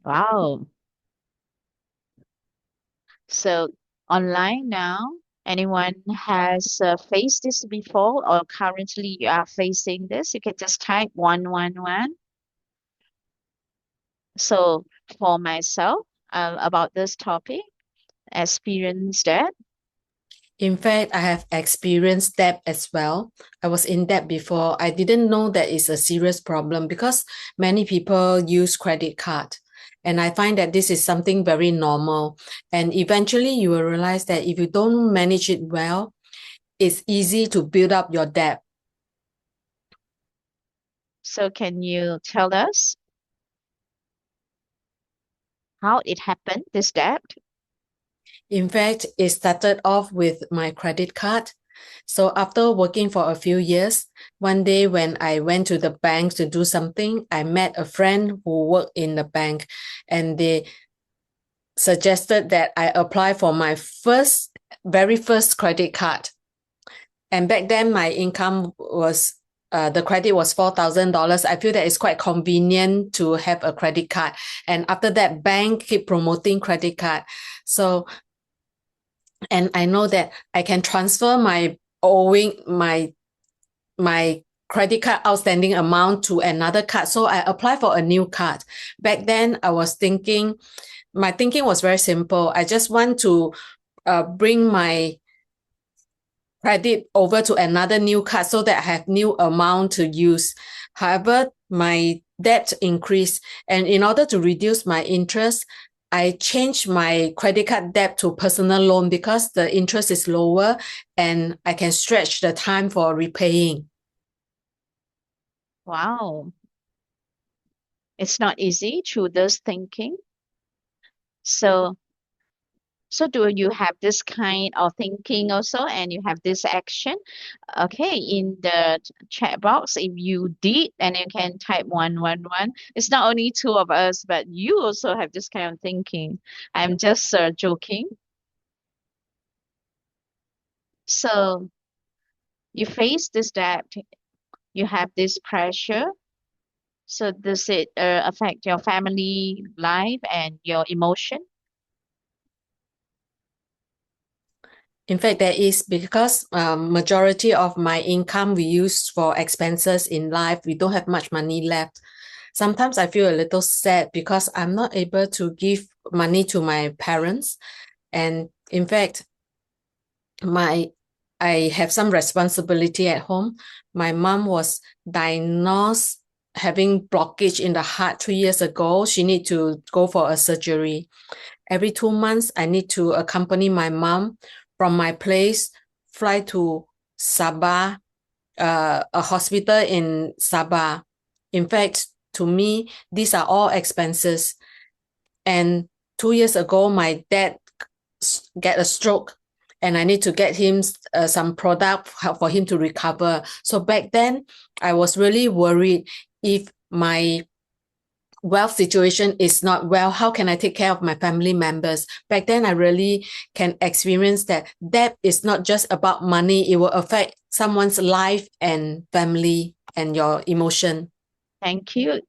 S1: Wow. So online now, anyone has faced this before or currently you are facing this, you can just type 111. So for myself, about this topic, experience that.
S2: In fact, I have experienced debt as well. I was in debt before. I didn't know that it's a serious problem because many people use credit card. And I find that this is something very normal. And eventually you will realize that if you don't manage it well, it's easy to build up your debt.
S1: So can you tell us how it happened, this debt?
S2: In fact, it started off with my credit card. So after working for a few years, one day when I went to the bank to do something, I met a friend who worked in the bank, and they suggested that I apply for my very first credit card. And back then my income was the credit was $4,000. I feel that it's quite convenient to have a credit card. And after that, bank keep promoting credit card. So, and I know that I can transfer my credit card outstanding amount to another card. So I apply for a new card. Back then, my thinking was very simple. I just want to bring my credit over to another new card so that I have new amount to use. However, my debt increased, and in order to reduce my interest, I changed my credit card debt to personal loan because the interest is lower and I can stretch the time for repaying.
S1: Wow. It's not easy through this thinking. So do you have this kind of thinking also and you have this action? Okay, in the chat box, if you did, and you can type 111. It's not only two of us, but you also have this kind of thinking. I'm just joking. So you face this debt, you have this pressure. So does it affect your family life and your emotion?
S2: In fact, there is, because majority of my income we use for expenses in life. We don't have much money left. Sometimes I feel a little sad because I'm not able to give money to my parents. And in fact, I have some responsibility at home. My mom was diagnosed having blockage in the heart 3 years ago. She need to go for a surgery. Every 2 months, I need to accompany my mom from my place, fly to Sabah, a hospital in Sabah. In fact, to me, these are all expenses. And 2 years ago, my dad get a stroke, and I need to get him some product for him to recover. So back then, I was really worried if my wealth situation is not well, how can I take care of my family members? Back then, I really can experience that debt is not just about money. It will affect someone's life and family and your emotion.
S1: Thank you.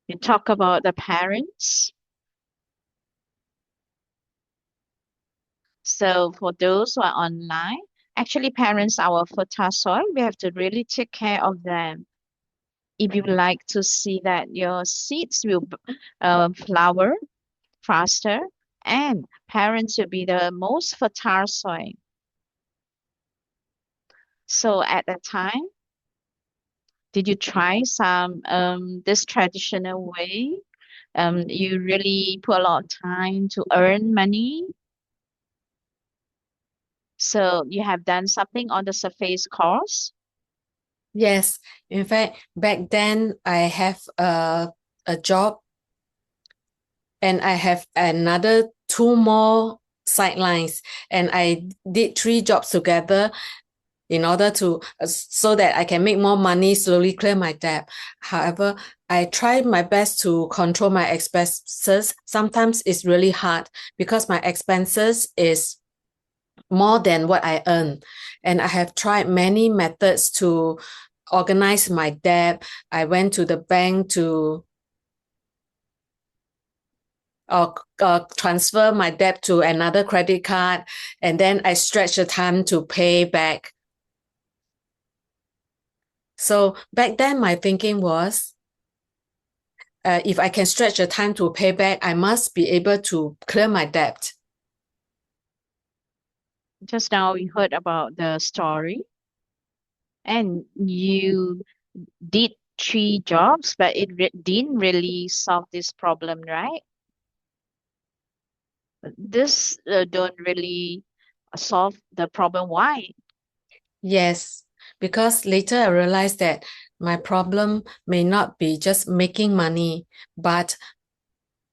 S1: You talk about the parents. So for those who are online, actually parents are our fertile soil. We have to really take care of them. If you like to see that your seeds will flower faster, and parents will be the most fertile soil. So at that time, did you try some this traditional way? You really put a lot of time to earn money. So you have done something on the surface course.
S2: Yes, in fact, back then I have a job and I have another 2 more sidelines, and I did 3 jobs together in order to so that I can make more money, slowly clear my debt. However, I try my best to control my expenses. Sometimes it's really hard because my expenses is more than what I earn. And I have tried many methods to organize my debt. I went to the bank to transfer my debt to another credit card, and then I stretch the time to pay back. So back then, my thinking was, if I can stretch the time to pay back, I must be able to clear my debt.
S1: Just now we heard about the story, and you did 3 jobs, but it didn't really solve this problem, right? This don't really solve the problem. Why?
S2: Yes, because later I realized that my problem may not be just making money, but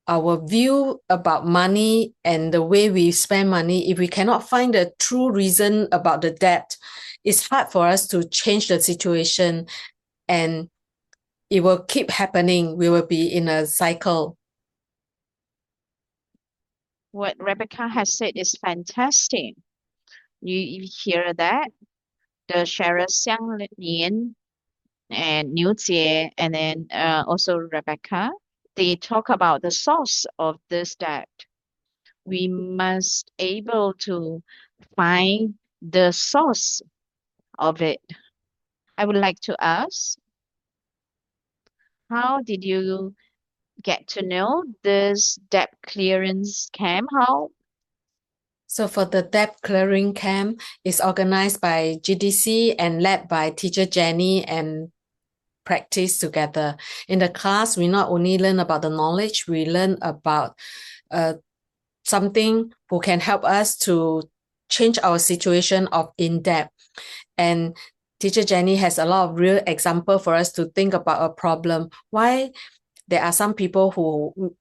S2: our view about money and the way we spend money. If we cannot find the true reason about the debt, it's hard for us to change the situation, and it will keep happening. We will be in a cycle.
S1: What Rebecca has said is fantastic. You hear that? The Cheryl Xiang Nian and Niu Jie, and then also Rebecca, they talk about the source of this debt. We must able to find the source of it. I would like to ask, how did you get to know this debt clearance camp? How?
S2: So for the debt clearing camp, it's organized by GDC and led by teacher Jenny and practice together. In the class, we not only learn about the knowledge, we learn about something who can help us to change our situation of in debt. And teacher Jenny has a lot of real example for us to think about a problem. Why there are some people who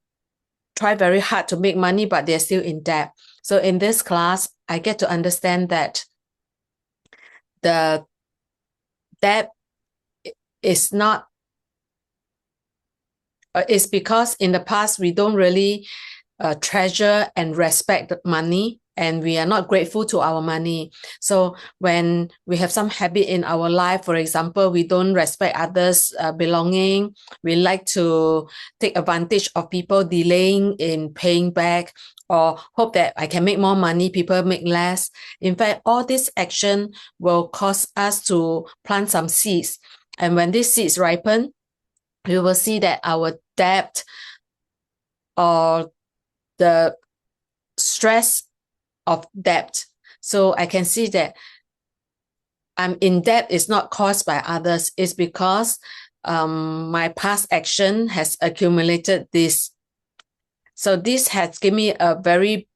S2: try very hard to make money, but they're still in debt. So in this class, I get to understand that the debt is not, it's because in the past, we don't really treasure and respect money, and we are not grateful to our money. So when we have some habit in our life, for example, we don't respect others' belonging, we like to take advantage of people delaying in paying back, or hope that I can make more money, people make less. In fact, all this action will cause us to plant some seeds. And when these seeds ripen, we will see that our debt or the stress of debt. So I can see that I'm in debt is not caused by others. It's because my past action has accumulated this. So this has given me a very,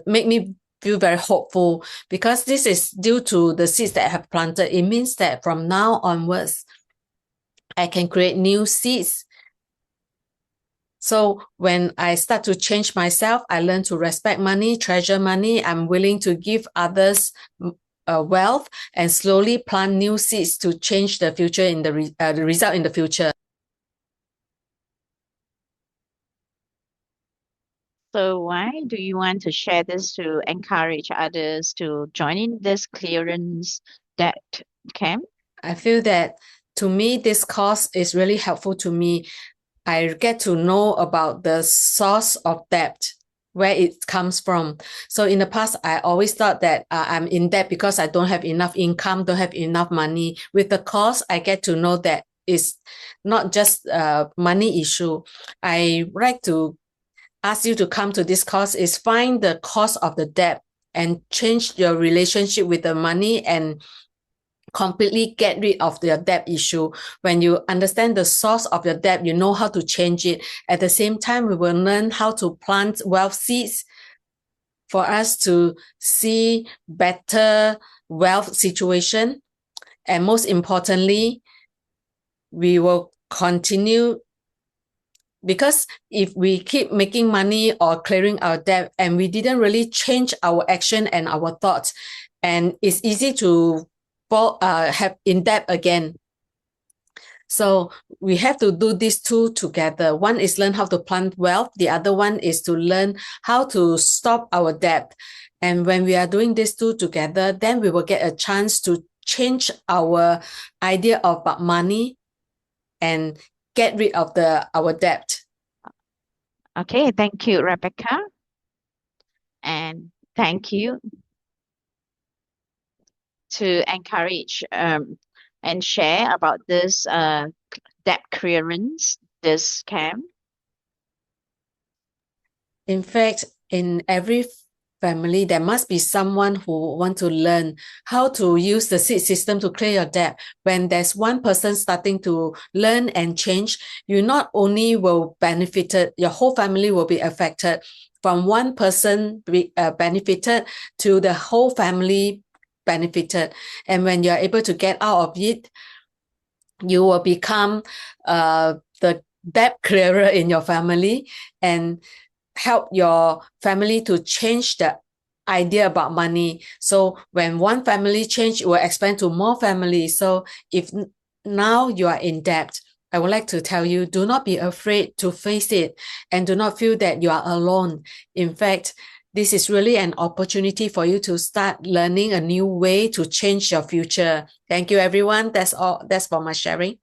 S2: make me feel very hopeful, because this is due to the seeds that I have planted. It means that from now onwards, I can create new seeds. So when I start to change myself, I learn to respect money, treasure money. I'm willing to give others wealth and slowly plant new seeds to change the future in the result in the future.
S1: So why do you want to share this to encourage others to join in this clearance debt camp?
S2: I feel that to me, this course is really helpful to me. I get to know about the source of debt, where it comes from. So in the past, I always thought that I'm in debt because I don't have enough income, don't have enough money. With the course, I get to know that it's not just a money issue. I like to ask you to come to this course is find the cause of the debt and change your relationship with the money and completely get rid of your debt issue. When you understand the source of your debt, you know how to change it. At the same time, we will learn how to plant wealth seeds for us to see better wealth situation. And most importantly, we will continue because if we keep making money or clearing our debt and we didn't really change our action and our thoughts, and it's easy to have in debt again. So we have to do these two together. One is learn how to plant wealth. The other one is to learn how to stop our debt. And when we are doing these two together, then we will get a chance to change our idea about money and get rid of our debt.
S1: Okay, thank you, Rebecca. And thank you to encourage and share about this debt clearance, this camp.
S2: In fact, in every family, there must be someone who want to learn how to use the seed system to clear your debt. When there's one person starting to learn and change, you not only will benefit, your whole family will be affected. From one person benefited to the whole family benefited. And when you're able to get out of it, you will become the debt clearer in your family and help your family to change the idea about money. So when one family change, it will expand to more families. So if now you are in debt, I would like to tell you, do not be afraid to face it and do not feel that you are alone. In fact, this is really an opportunity for you to start learning a new way to change your future. Thank you, everyone. That's all. That's for my sharing.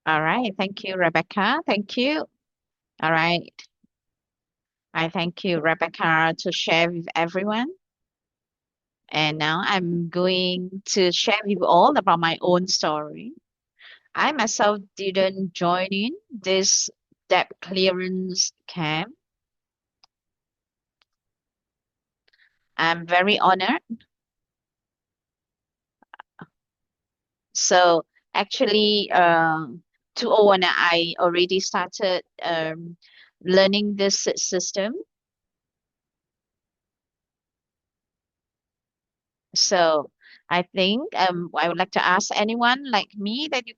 S1: All right. Thank you, Rebecca. Thank you. All right. I thank you, Rebecca, to share with everyone. And now I'm going to share with you all about my own story. I myself didn't join in this debt clearance camp. I'm very honored. So actually, 201, I already started learning this system. So I think I would like to ask anyone like me that you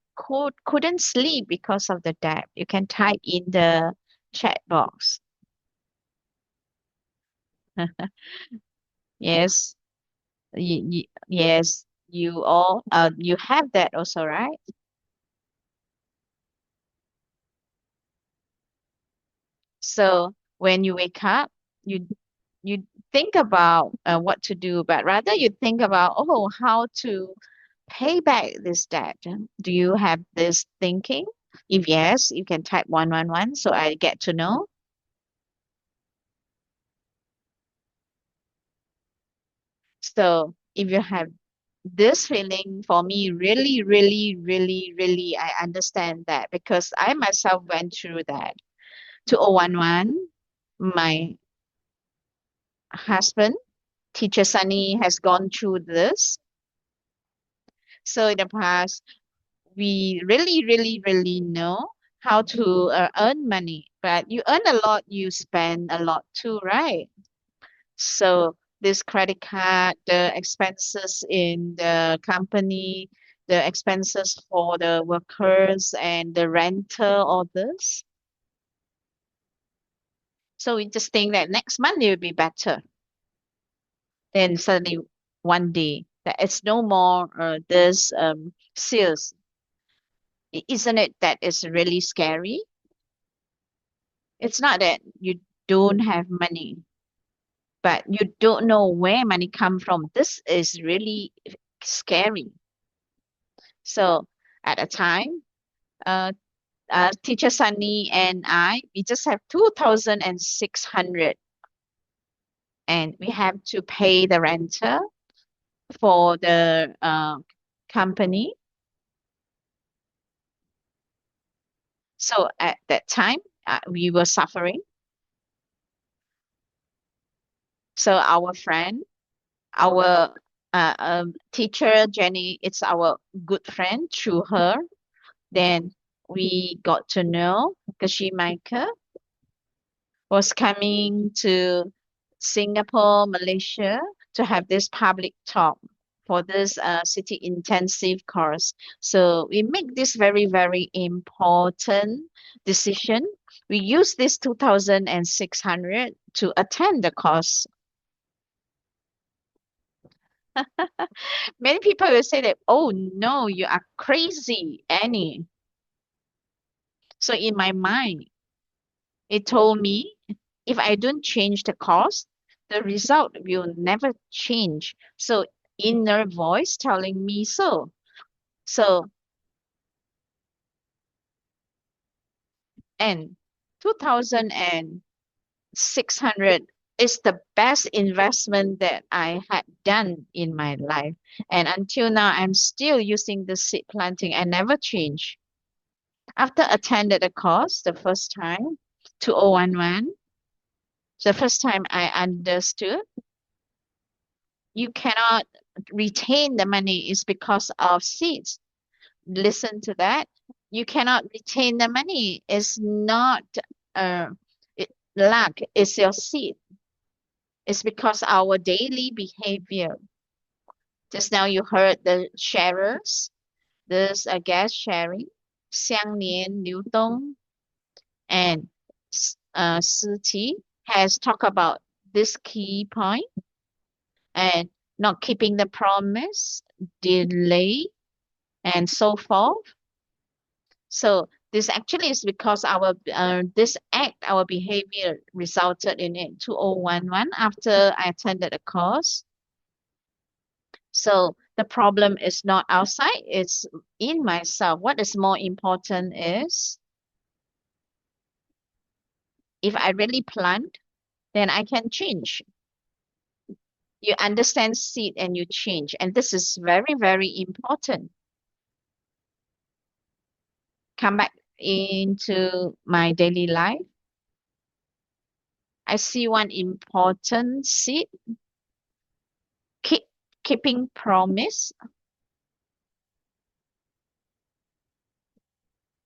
S1: couldn't sleep because of the debt. You can type in the chat box. Yes, yes, you all you have that also, right? So when you wake up, you think about what to do, but rather you think about, oh, how to pay back this debt. Do you have this thinking? If yes, you can type 111 so I get to know. So if you have this feeling, for me, really, really, really, really, I understand that because I myself went through that. 2011, my husband, teacher Sunny, has gone through this. So in the past, we really, really, really know how to earn money. But you earn a lot, you spend a lot too, right? So this credit card, the expenses in the company, the expenses for the workers and the rental, all this. So we just think that next month it will be better. Then suddenly one day that it's no more this sales. Isn't it that is really scary? It's not that you don't have money, but you don't know where money come from. This is really scary. So at a time, uh, teacher Sunny and we just have 2,600, and we have to pay the renter for the company. So at that time, we were suffering. So our friend, our teacher Jenny, it's our good friend through her. Then we got to know Kashi Michael was coming to Singapore, Malaysia to have this public talk for this city intensive course. So we make this very, very important decision. We use this 2,600 to attend the course. Many people will say that, oh no, you are crazy, Annie. So in my mind, it told me if I don't change the course, the result will never change. So inner voice telling me so. So and 2,600 is the best investment that I had done in my life. And until now, I'm still using the seed planting. I never change. After attended the course the first time, 2011, the first time I understood you cannot retain the money is because of seeds. Listen to that. You cannot retain the money. It's not uh, luck, it's your seed. It's because our daily behavior. Just now you heard the sharers, this gas sharing, 相连流动, and Suti has talked about this key point and not keeping the promise, delay, and so forth. So this actually is because our this act, our behavior resulted in it 2011 after I attended a course. So the problem is not outside, it's in myself. What is more important is if I really plant, then I can change. You understand seed and you change. And this is very, very important. Come back into my daily life. I see one important seed, keeping promise.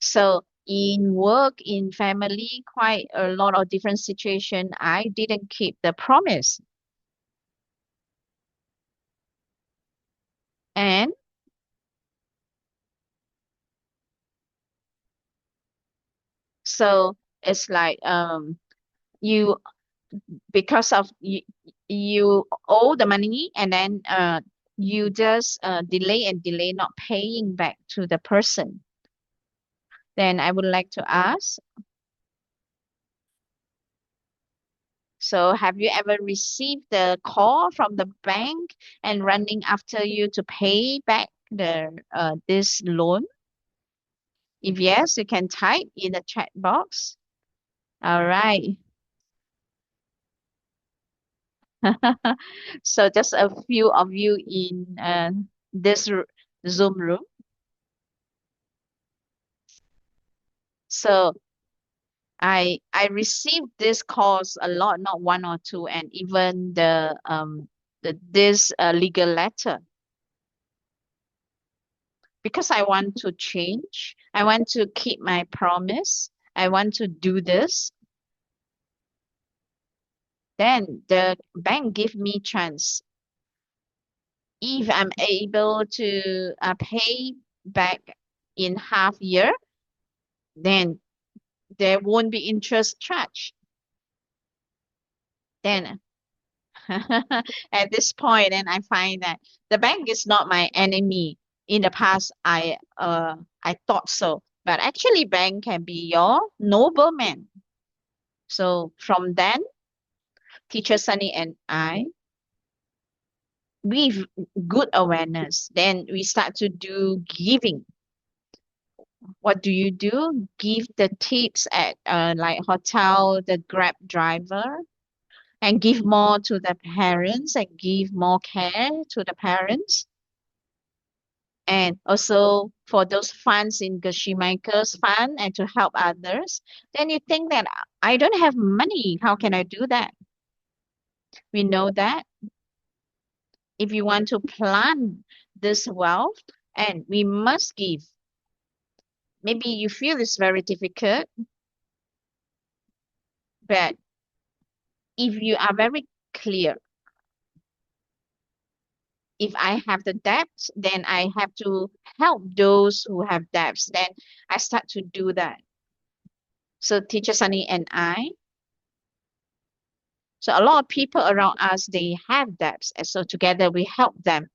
S1: So in work, in family, quite a lot of different situation, I didn't keep the promise. And so it's like you because of you owe the money and then you just delay and delay not paying back to the person. Then I would like to ask, so have you ever received the call from the bank and running after you to pay back the this loan? If yes, you can type in the chat box. All right. So just a few of you in this Zoom room. So I received this calls a lot, not one or two, and even this legal letter because I want to change. I want to keep my promise. I want to do this. Then the bank give me chance. If I'm able to pay back in half year, then there won't be interest charge. Then at this point, and I find that the bank is not my enemy. In the past, I thought so, but actually, bank can be your nobleman. So from then, teacher Sunny and I, with good awareness, then we start to do giving. What do you do? Give the tips at like hotel, the Grab driver, and give more to the parents and give more care to the parents. And also for those funds in Geschimaker's fund and to help others, then you think that I don't have money. How can I do that? We know that if you want to plan this wealth, and we must give. Maybe you feel it's very difficult, but if you are very clear, if I have the debts, then I have to help those who have debts. Then I start to do that. So teacher Sunny and I, so a lot of people around us, they have debts. And so together we help them.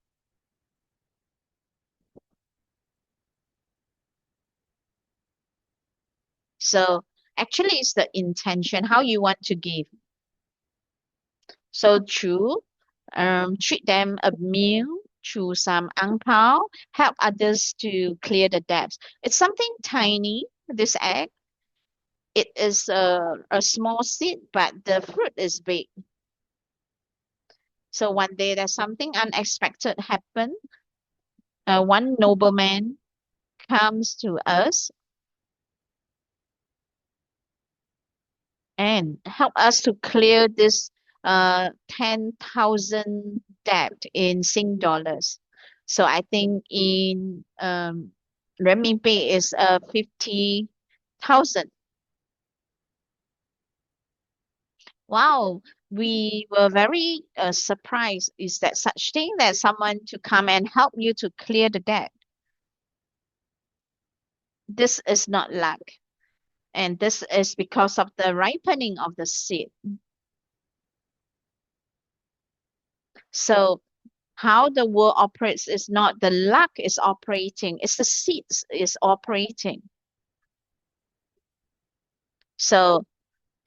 S1: So actually it's the intention, how you want to give. So treat them a meal, through some ang pao, help others to clear the debts. It's something tiny, this act. It is a small seed, but the fruit is big. So one day there's something unexpected happen. One nobleman comes to us and help us to clear this 10,000 debt in Sing dollars. So I think in renminbi is 50,000. Wow, we were very surprised. Is that such thing that someone to come and help you to clear the debt? This is not luck, and this is because of the ripening of the seed. So how the world operates is not the luck is operating, it's the seeds is operating. So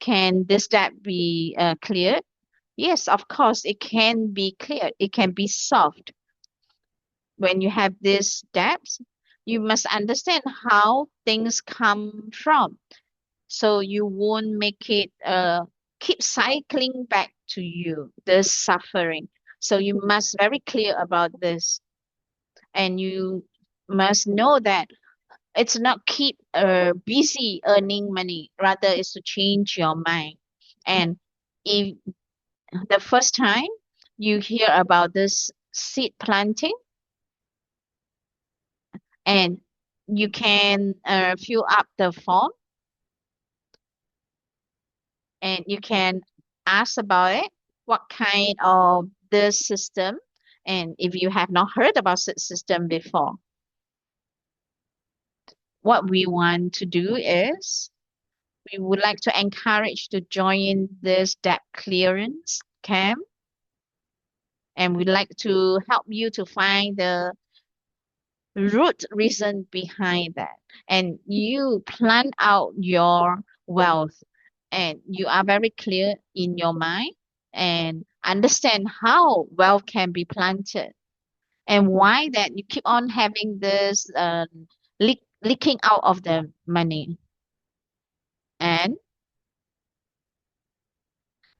S1: can this debt be cleared? Yes, of course, it can be cleared. It can be solved. When you have these debts, you must understand how things come from. So you won't make it keep cycling back to you, this suffering. So you must very clear about this. And you must know that it's not keep busy earning money, rather it's to change your mind. And if the first time you hear about this seed planting, and you can fill up the form and you can ask about it, what kind of this system, and if you have not heard about such system before, what we want to do is we would like to encourage to join this debt clearance camp, and we'd like to help you to find the root reason behind that, and you plan out your wealth, and you are very clear in your mind and understand how wealth can be planted, and why that you keep on having this leaking out of the money. And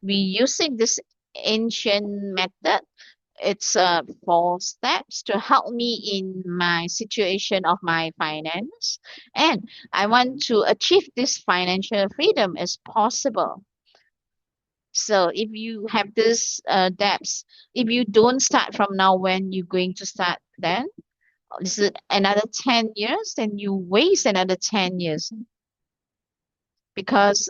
S1: we using this ancient method. It's 4 steps to help me in my situation of my finance. And I want to achieve this financial freedom as possible. So if you have this debts, if you don't start from now, when you're going to start then? This is another 10 years, then you waste another 10 years. Because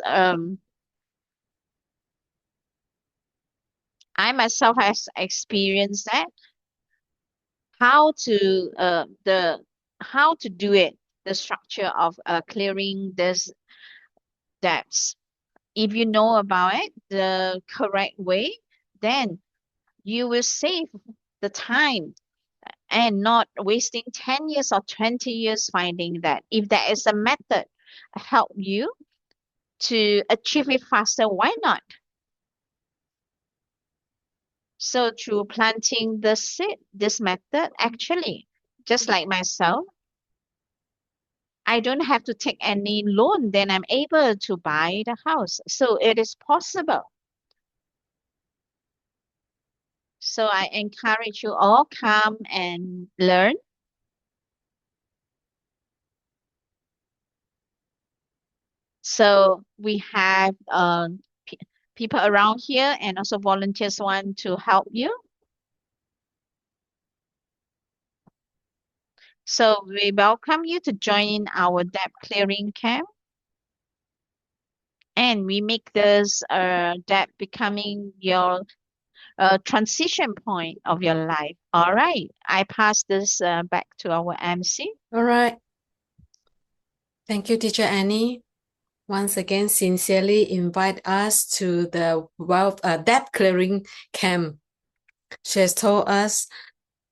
S1: I myself has experienced that, how to how to do it, the structure of clearing this debts. If you know about it the correct way, then you will save the time and not wasting 10 years or 20 years finding that. If there is a method help you to achieve it faster, why not? So through planting the seed, this method actually, just like myself, I don't have to take any loan, then I'm able to buy the house. So it is possible. So I encourage you all come and learn. So we have people around here and also volunteers want to help you. So we welcome you to join our debt clearing camp. And we make this debt becoming your transition point of your life. All right. I pass this back to our MC.
S2: All right. Thank you, Teacher Annie. Once again, sincerely invite us to the debt clearing camp. She has told us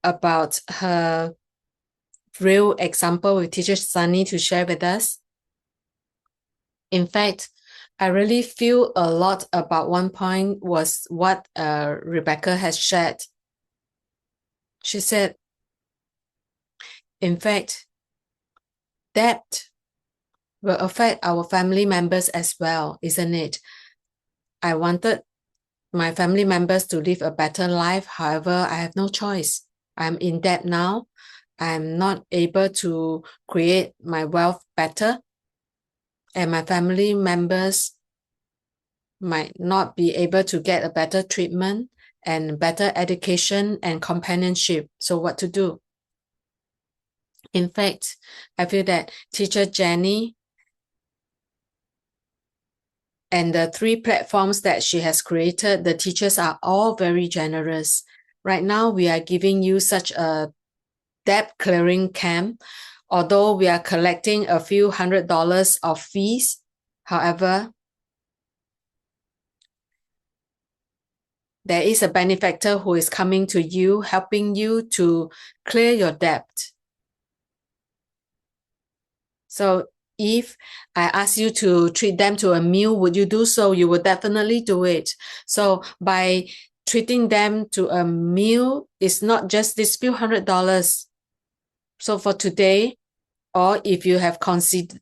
S2: about her real example with Teacher Sunny to share with us. In fact, I really feel a lot about one point was what Rebecca has shared. She said, in fact, debt will affect our family members as well, isn't it? I wanted my family members to live a better life. However, I have no choice. I'm in debt now. I'm not able to create my wealth better. And my family members might not be able to get a better treatment and better education and companionship. So what to do? In fact, I feel that Teacher Jenny and the 3 platforms that she has created, the teachers are all very generous. Right now, we are giving you such a debt clearing camp. Although we are collecting a few $100s of fees, however, there is a benefactor who is coming to you, helping you to clear your debt. So if I ask you to treat them to a meal, would you do so? You would definitely do it. So by treating them to a meal, it's not just this few $100s. So for today, or if you have considered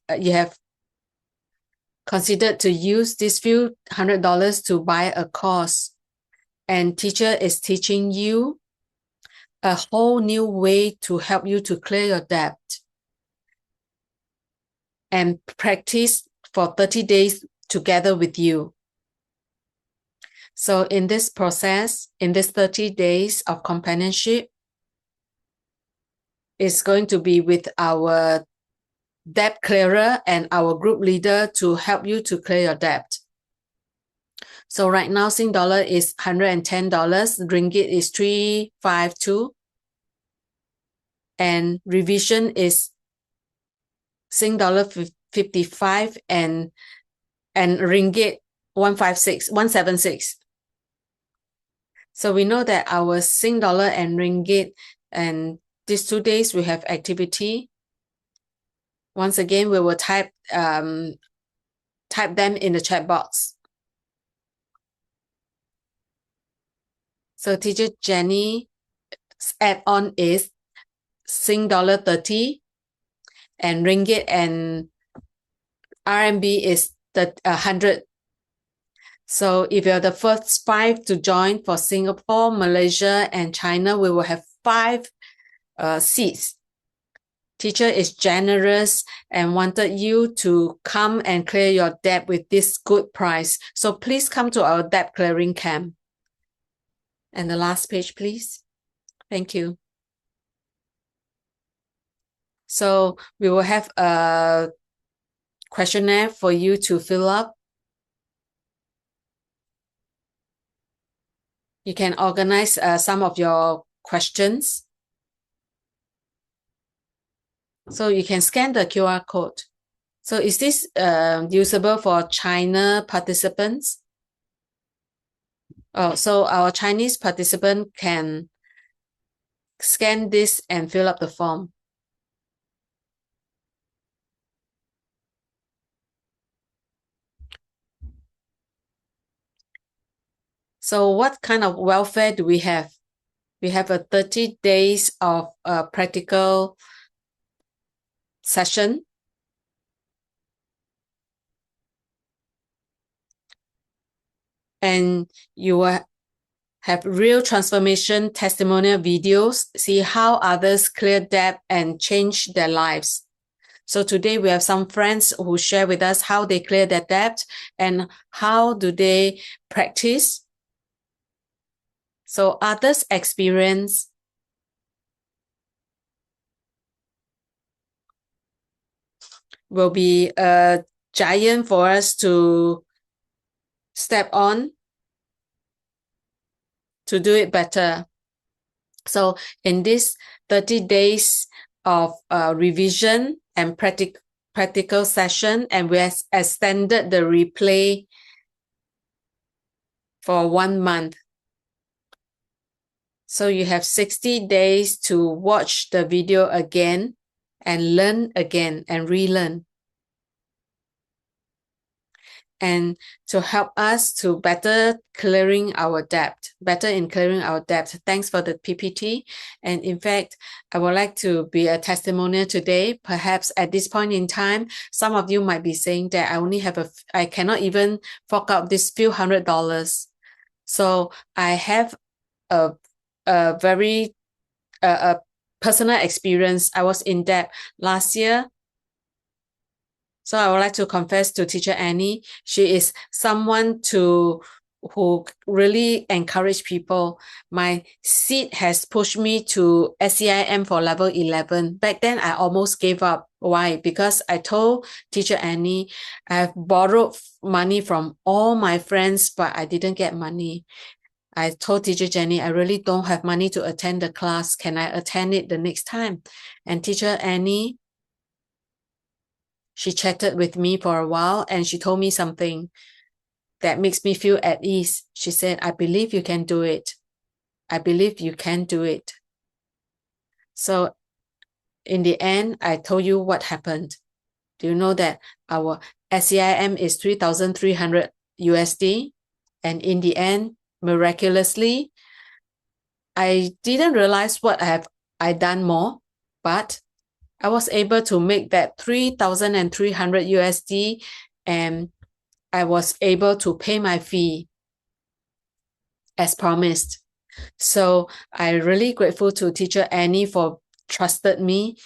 S2: to use this few $100s to buy a course, and teacher is teaching you a whole new way to help you to clear your debt, and practice for 30 days together with you. So in this process, in this 30 days of companionship, it's going to be with our debt clearer and our group leader to help you to clear your debt. So right now, Sing dollar is $110, Ringgit is 352, and revision is Sing dollar 55 and Ringgit 176. So we know that our Sing dollar and Ringgit, and these 2 days we have activity. Once again, we will type them in the chat box. So Teacher Jenny's add-on is Sing dollar 30, and Ringgit and RMB is 100. So if you're the first 5 to join for Singapore, Malaysia, and China, we will have 5 seats. Teacher is generous and wanted you to come and clear your debt with this good price. So please come to our debt clearing camp. And the last page, please. Thank you. So we will have a questionnaire for you to fill up. You can organize some of your questions. So you can scan the QR code. So is this usable for China participants? Oh, so our Chinese participant can scan this and fill up the form. So what kind of welfare do we have? We have a 30 days of practical session. And you will have real transformation testimonial videos, see how others clear debt and change their lives. So today we have some friends who share with us how they clear their debt and how do they practice. So others' experience will be a giant for us to step on to do it better. So in this 30 days of revision and practical session, and we have extended the replay for 1 month. So you have 60 days to watch the video again and learn again and relearn. And to help us to better in clearing our debt. Thanks for the PPT. And in fact, I would like to be a testimonial today. Perhaps at this point in time, some of you might be saying that I cannot even fork out this few $100s. So I have a very personal experience. I was in debt last year. So I would like to confess to Teacher Annie. She is someone who really encourage people. My seat has pushed me to SCIM for level 11. Back then, I almost gave up. Why? Because I told Teacher Annie, I've borrowed money from all my friends, but I didn't get money. I told Teacher Jenny, I really don't have money to attend the class. Can I attend it the next time? And Teacher Annie, she chatted with me for a while and she told me something that makes me feel at ease. She said, I believe you can do it. I believe you can do it. So in the end, I told you what happened. Do you know that our SCIM is 3,300 USD? And in the end, miraculously, I didn't realize what I done more, but I was able to make that 3,300 USD and I was able to pay my fee as promised. So I'm really grateful to Teacher Annie for trusted me,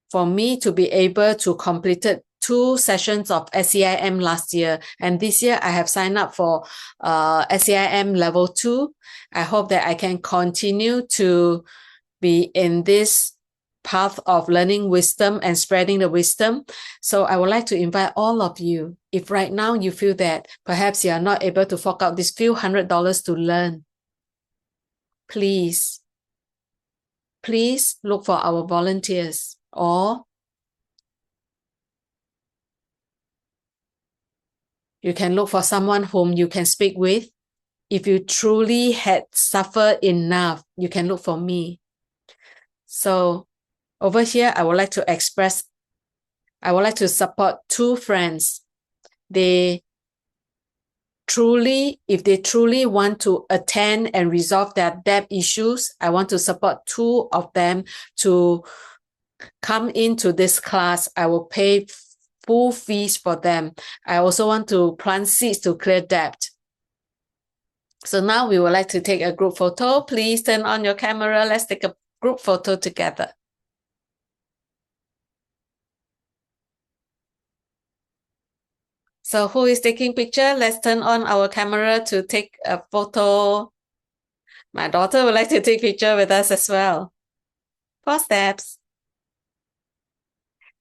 S2: for me to be able to complete 2 sessions of SCIM last year. And this year I have signed up for SCIM level 2. I hope that I can continue to be in this path of learning wisdom and spreading the wisdom. So I would like to invite all of you, if right now you feel that perhaps you are not able to fork out these few $100s to learn, please look for our volunteers, or you can look for someone whom you can speak with. If you truly had suffered enough, you can look for me. So over here, I would like to support 2 friends. If they truly want to attend and resolve their debt issues, I want to support 2 of them to come into this class. I will pay full fees for them. I also want to plant seeds to clear debt. So now we would like to take a group photo. Please turn on your camera. Let's take a group photo together. So who is taking picture? Let's turn on our camera to take a photo. My daughter would like to take picture with us as well. 4 steps.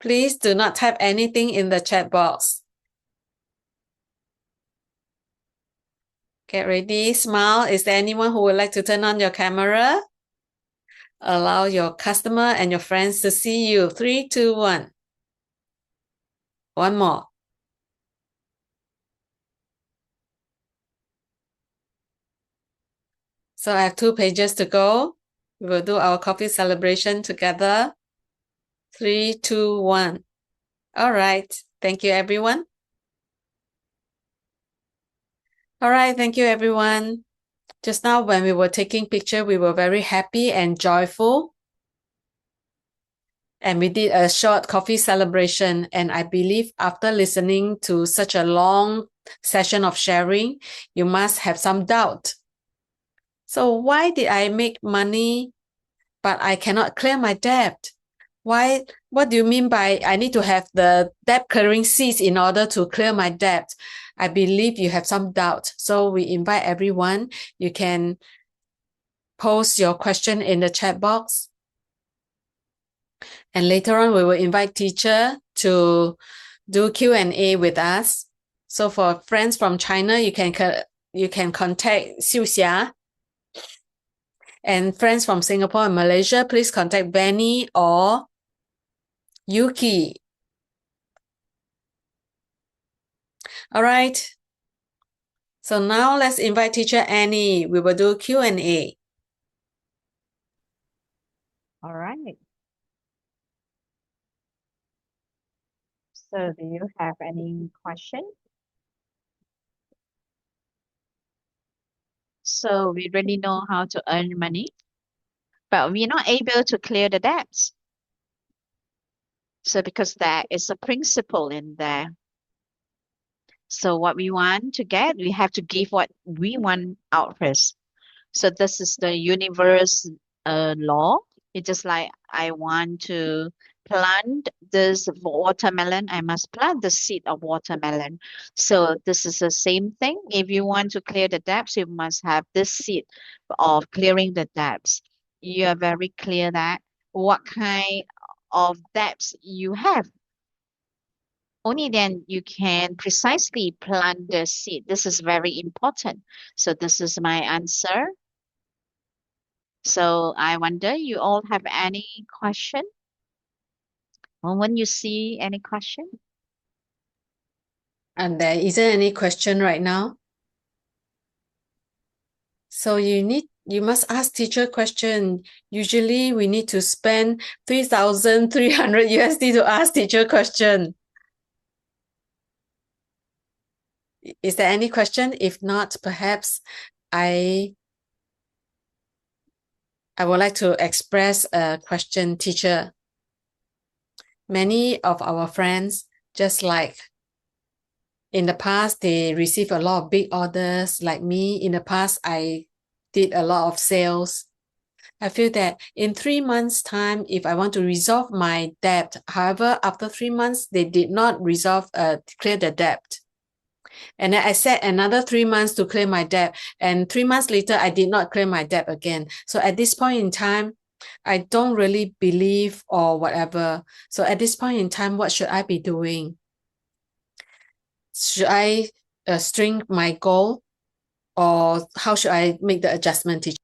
S2: Please do not type anything in the chat box. Get ready, smile. Is there anyone who would like to turn on your camera? Allow your customer and your friends to see you. 3, 2, 1. One more. So I have 2 pages to go. We will do our coffee celebration together. 3, 2, 1. All right. Thank you, everyone. All right. Thank you, everyone. Just now when we were taking picture, we were very happy and joyful. And we did a short coffee celebration. And I believe after listening to such a long session of sharing, you must have some doubt. So why did I make money, but I cannot clear my debt? Why? What do you mean by I need to have the debt clearing seeds in order to clear my debt? I believe you have some doubt. So we invite everyone. You can post your question in the chat box. And later on, we will invite teacher to do Q&A with us. So for friends from China, you can contact Xiu Xia. And friends from Singapore and Malaysia, please contact Benny or Yuki. All right. So now let's invite teacher Annie. We will do Q&A.
S1: All right. So do you have any question? So we really know how to earn money, but we're not able to clear the debts. So because there is a principle in there. So what we want to get, we have to give what we want out first. So this is the universe law. It's just like I want to plant this watermelon, I must plant the seed of watermelon. So this is the same thing. If you want to clear the debts, you must have this seed of clearing the debts. You are very clear that what kind of debts you have. Only then you can precisely plant the seed. This is very important. So this is my answer. So I wonder you all have any question? Or when you see any question?
S2: And there isn't any question right now. So you must ask teacher question. Usually we need to spend 3,300 USD to ask teacher question. Is there any question? If not, perhaps I would like to express a question, teacher. Many of our friends, just like in the past, they receive a lot of big orders. Like me, in the past, I did a lot of sales. I feel that in 3 months' time, if I want to resolve my debt, however, after 3 months, they did not clear the debt. And then I set another 3 months to clear my debt. And 3 months later, I did not clear my debt again. So at this point in time, I don't really believe or whatever. So at this point in time, what should I be doing? Should I string my goal, or how should I make the adjustment, teacher?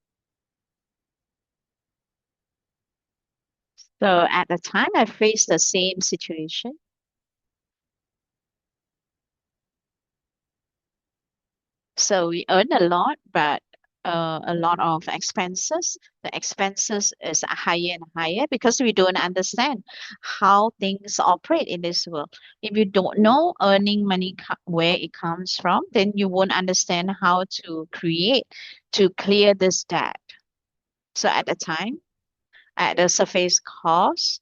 S1: So at the time I faced the same situation. So we earn a lot, but a lot of expenses. The expenses is higher and higher because we don't understand how things operate in this world. If you don't know earning money where it comes from, then you won't understand how to clear this debt. So at the time, at the surface cost,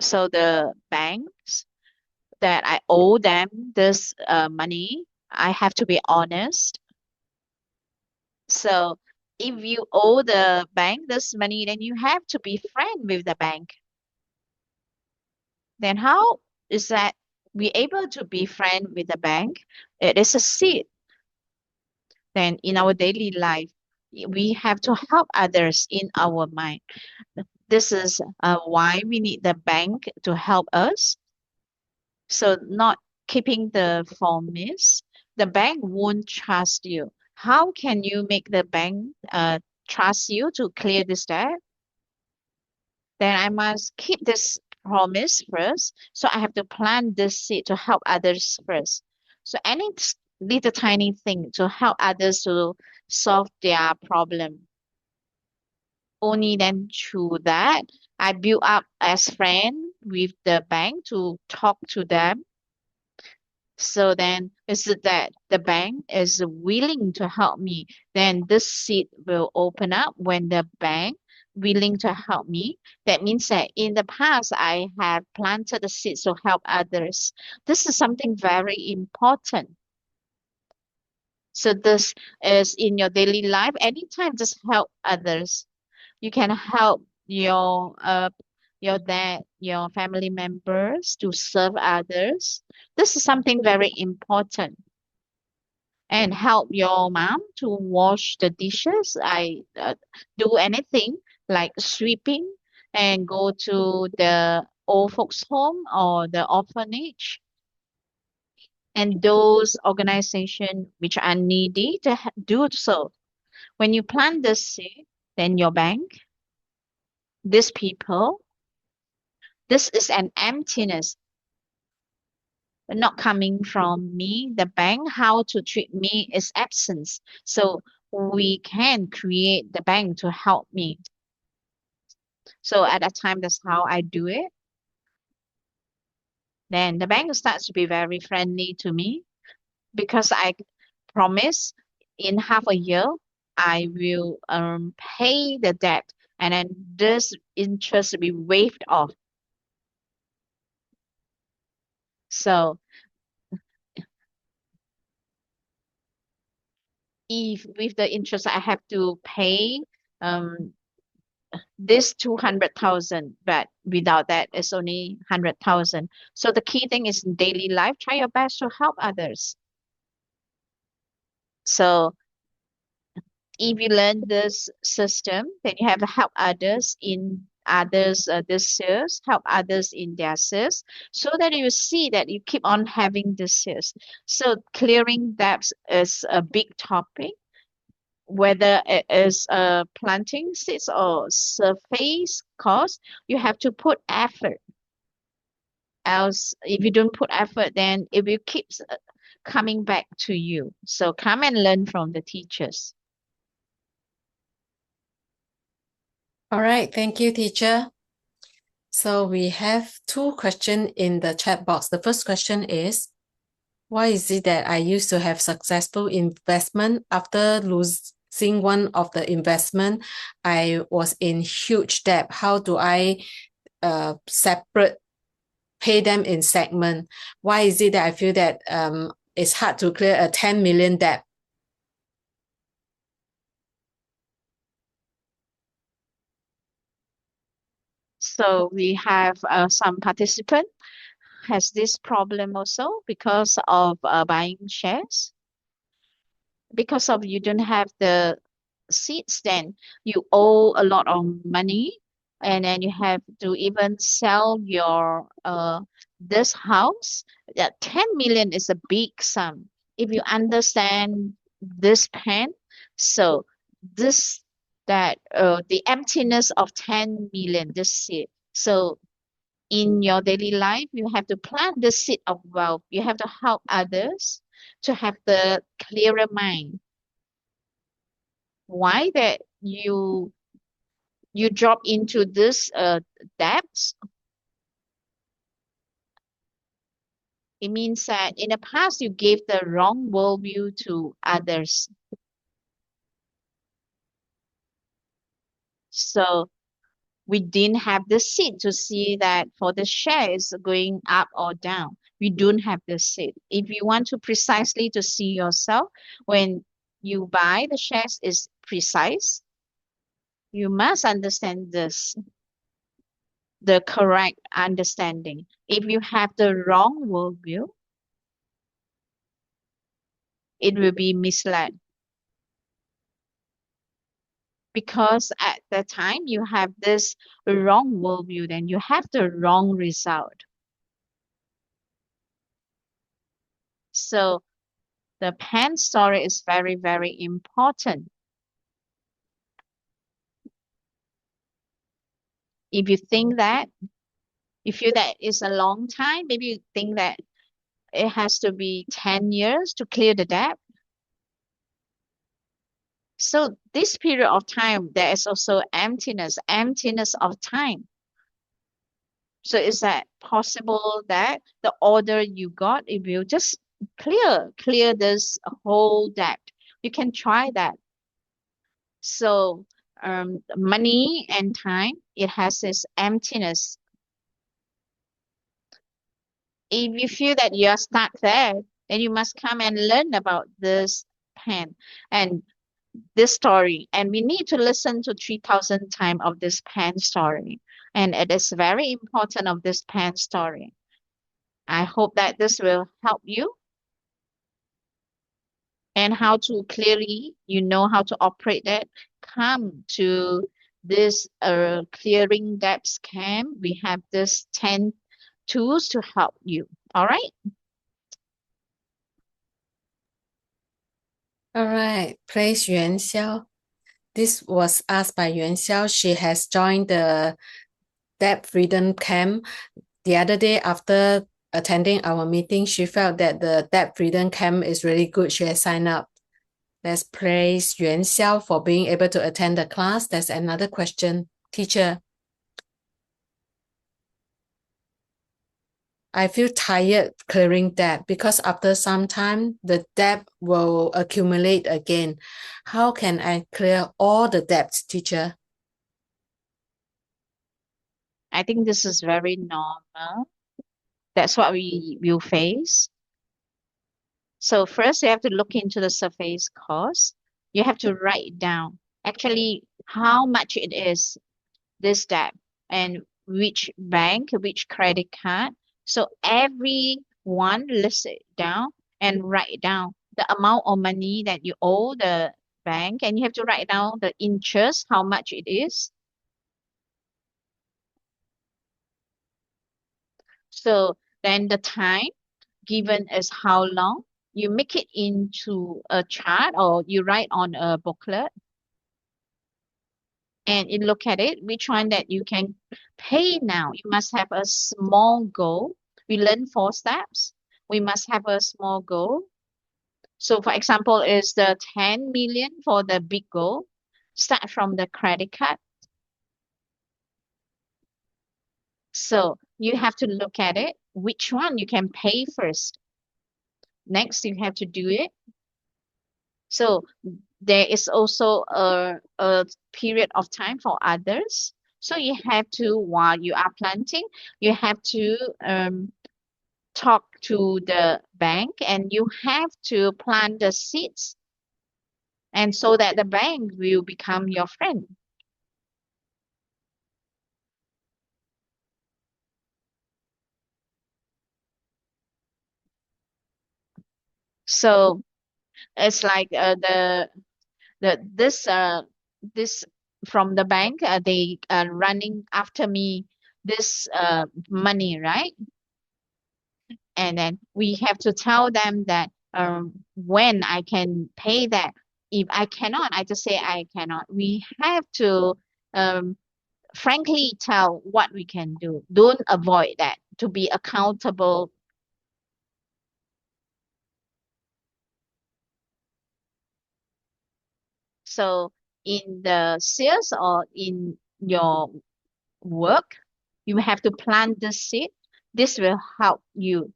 S1: so the banks that I owe them this money, I have to be honest. So if you owe the bank this money, then you have to be friend with the bank. Then how is that we able to be friend with the bank? It is a seed. Then in our daily life, we have to help others in our mind. This is why we need the bank to help us. So not keeping the promise, the bank won't trust you. How can you make the bank trust you to clear this debt? Then I must keep this promise first. So I have to plant this seed to help others first. So any little tiny thing to help others to solve their problem. Only then through that, I build up as friend with the bank to talk to them. So then is it that the bank is willing to help me, then this seed will open up when the bank willing to help me. That means that in the past I have planted the seeds to help others. This is something very important. So this is in your daily life. Anytime just help others. You can help your dad, your family members to serve others. This is something very important. And help your mom to wash the dishes. I do anything like sweeping and go to the old folks home or the orphanage and those organizations which are needy to do so. When you plant the seed, then your bank, these people, this is an emptiness not coming from me. The bank, how to treat me is absence. So we can create the bank to help me. So at that time, that's how I do it. Then the bank starts to be very friendly to me because I promise in half a year I will pay the debt and then this interest will be waived off. So if with the interest I have to pay um, this 200,000, but without that it's only 100,000. So the key thing is in daily life, try your best to help others. So if you learn this system, then you have to help others in others this sales, help others in their sales, so that you see that you keep on having this sales. So clearing debts is a big topic, whether it is planting seeds or surface cost, you have to put effort. Else, if you don't put effort, then it will keep coming back to you. So come and learn from the teachers.
S2: All right, thank you, teacher. So we have two questions in the chat box. The first question is, why is it that I used to have successful investment after losing one of the investment? I was in huge debt. How do I separate, pay them in segment? Why is it that I feel that it's hard to clear a 10 million debt?
S1: So we have some participant has this problem also because of buying shares. Because of you don't have the seats, then you owe a lot of money, and then you have to even sell your this house. That 10 million is a big sum. If you understand this pen, so this that the emptiness of 10 million, this seed. So in your daily life, you have to plant the seed of wealth. You have to help others to have the clearer mind. Why that you drop into this depths? It means that in the past you gave the wrong worldview to others. So we didn't have the seed to see that for the shares going up or down. We don't have the seed. If you want to precisely to see yourself, when you buy the shares is precise, you must understand this, the correct understanding. If you have the wrong worldview, it will be misled because at the time you have this wrong worldview, then you have the wrong result. So the pen story is very, very important. If you think that, if you that is a long time, maybe you think that it has to be 10 years to clear the debt. So this period of time, there is also emptiness, emptiness of time. So is that possible that the order you got, it will just clear this whole debt. You can try that. So money and time, it has this emptiness. If you feel that you're stuck there, then you must come and learn about this pen and this story. And we need to listen to 3,000 times of this pen story. And it is very important of this pen story. I hope that this will help you and how to clearly, you know how to operate it. Come to this clearing debt scam. We have this 10 tools to help you. All right.
S2: All right. Praise Yuan Xiao. This was asked by Yuan Xiao. She has joined the Debt Freedom Camp. The other day after attending our meeting, she felt that the Debt Freedom Camp is really good. She has signed up. Let's praise Yuan Xiao for being able to attend the class. There's another question. Teacher, I feel tired clearing debt because after some time, the debt will accumulate again. How can I clear all the debts, teacher?
S1: I think this is very normal. That's what we will face. So first you have to look into the surface cost. You have to write down actually how much it is, this debt, and which bank, which credit card. So everyone list it down and write down the amount of money that you owe the bank, and you have to write down the interest, how much it is. So then the time given is how long. You make it into a chart or you write on a booklet and you look at it, which one that you can pay now. You must have a small goal. We learn 4 steps. We must have a small goal. So for example, is the 10 million for the big goal. Start from the credit card. So you have to look at it, which one you can pay first. Next, you have to do it. So there is also a period of time for others. So you have to, while you are planting, you have to talk to the bank and you have to plant the seeds and so that the bank will become your friend. So it's like the this from the bank, they are running after me this money, right? And then we have to tell them that when I can pay that. If I cannot, I just say I cannot. We have to um, frankly tell what we can do. Don't avoid that. To be accountable. So in the sales or in your work, you have to plant the seed. This will help you.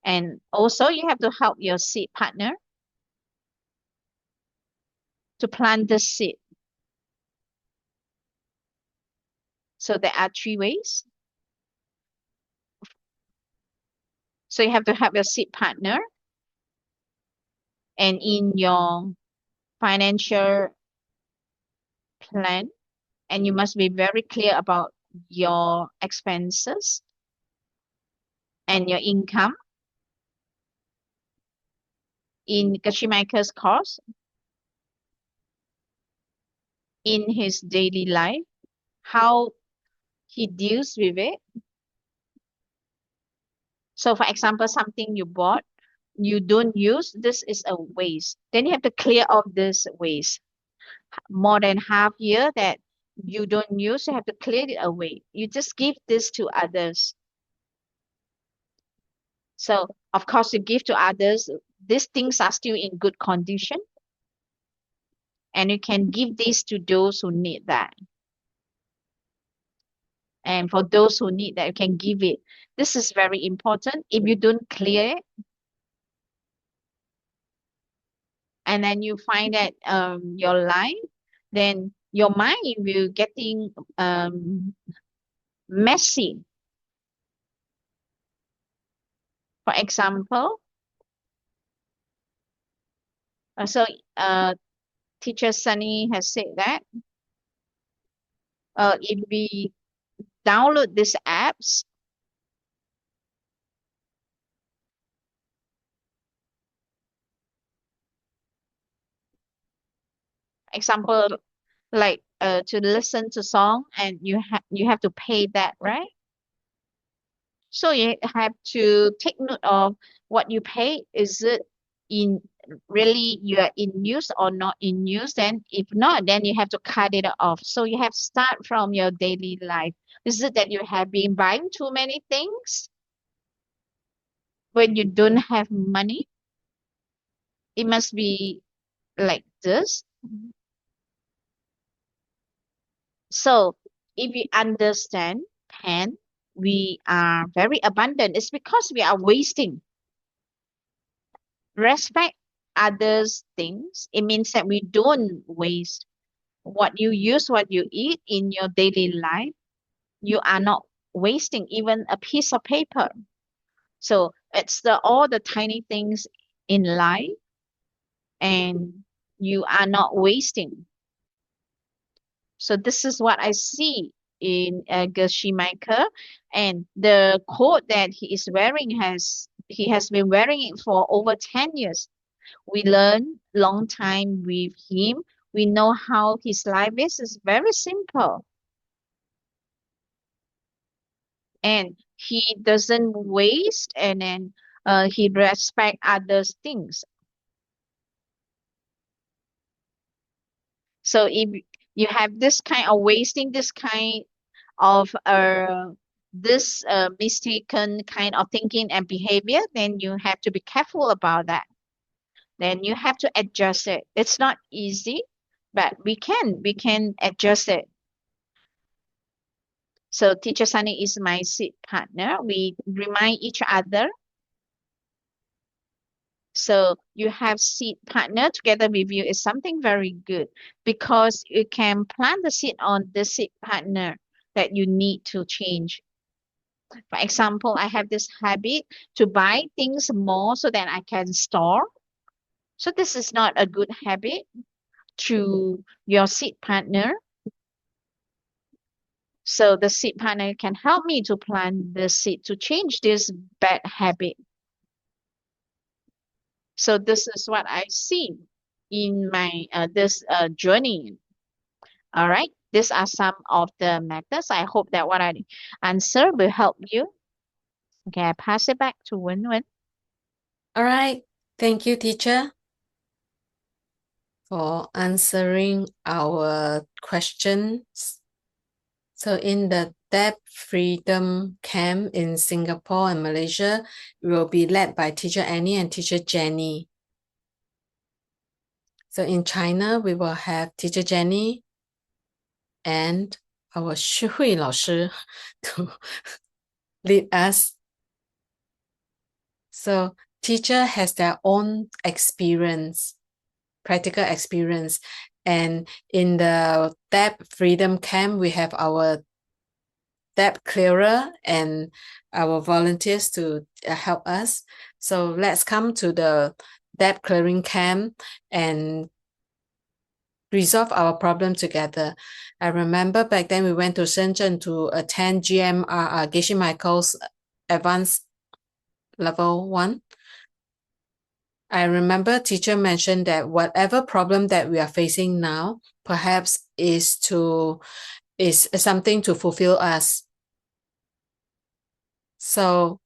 S1: And also you have to help your seed partner to plant the seed. So there are 3 ways. So you have to help your seed partner and in your financial plan, and you must be very clear about your expenses and your income in Kashimaker's course, in his daily life, how he deals with it. So for example, something you bought, you don't use, this is a waste. Then you have to clear off this waste. More than half year that you don't use, you have to clear it away. You just give this to others. So of course you give to others, these things are still in good condition and you can give this to those who need that. And for those who need that, you can give it. This is very important. If you don't clear it, and then you find that your life, then your mind will getting messy. For example, so teacher Sunny has said that if we download these apps, example like to listen to song, and you have to pay that, right? So you have to take note of what you pay. Is it in really you are in use or not in use? Then if not, then you have to cut it off. So you have to start from your daily life. Is it that you have been buying too many things when you don't have money? It must be like this. So if we understand pen, we are very abundant. It's because we are wasting. Respect others' things. It means that we don't waste what you use, what you eat in your daily life. You are not wasting even a piece of paper. So it's the all the tiny things in life, and you are not wasting. So this is what I see in Geschimaker, and the coat that he is wearing he has been wearing it for over 10 years. We learn long time with him. We know how his life is. It's very simple, and he doesn't waste, and then he respect others things. So if you have this kind of wasting, this kind of this mistaken kind of thinking and behavior, then you have to be careful about that. Then you have to adjust it. It's not easy, but we can adjust it. So teacher Sunny is my seat partner. We remind each other. So you have seed partner together with you is something very good, because you can plant the seed on the seed partner that you need to change. For example, I have this habit to buy things more so that I can store. So this is not a good habit to your seed partner. So the seed partner can help me to plant the seed to change this bad habit. So this is what I see in my this journey. All right. These are some of the methods. I hope that what I answer will help you. Okay, I pass it back to Wen Wen.
S2: All right. Thank you, teacher, for answering our questions. So in the Debt Freedom Camp in Singapore and Malaysia, we will be led by teacher Annie and teacher Jenny. So in China, we will have teacher Jenny and our Xu Hui 老师 to lead us. So teacher has their own experience, practical experience. And in the Debt Freedom Camp, we have our debt clearer and our volunteers to help us. So let's come to the debt clearing camp and resolve our problem together. I remember back then we went to Shenzhen to attend GMR, Geshe Michael's advanced level 1. I remember teacher mentioned that whatever problem that we are facing now, perhaps is something to fulfill us. So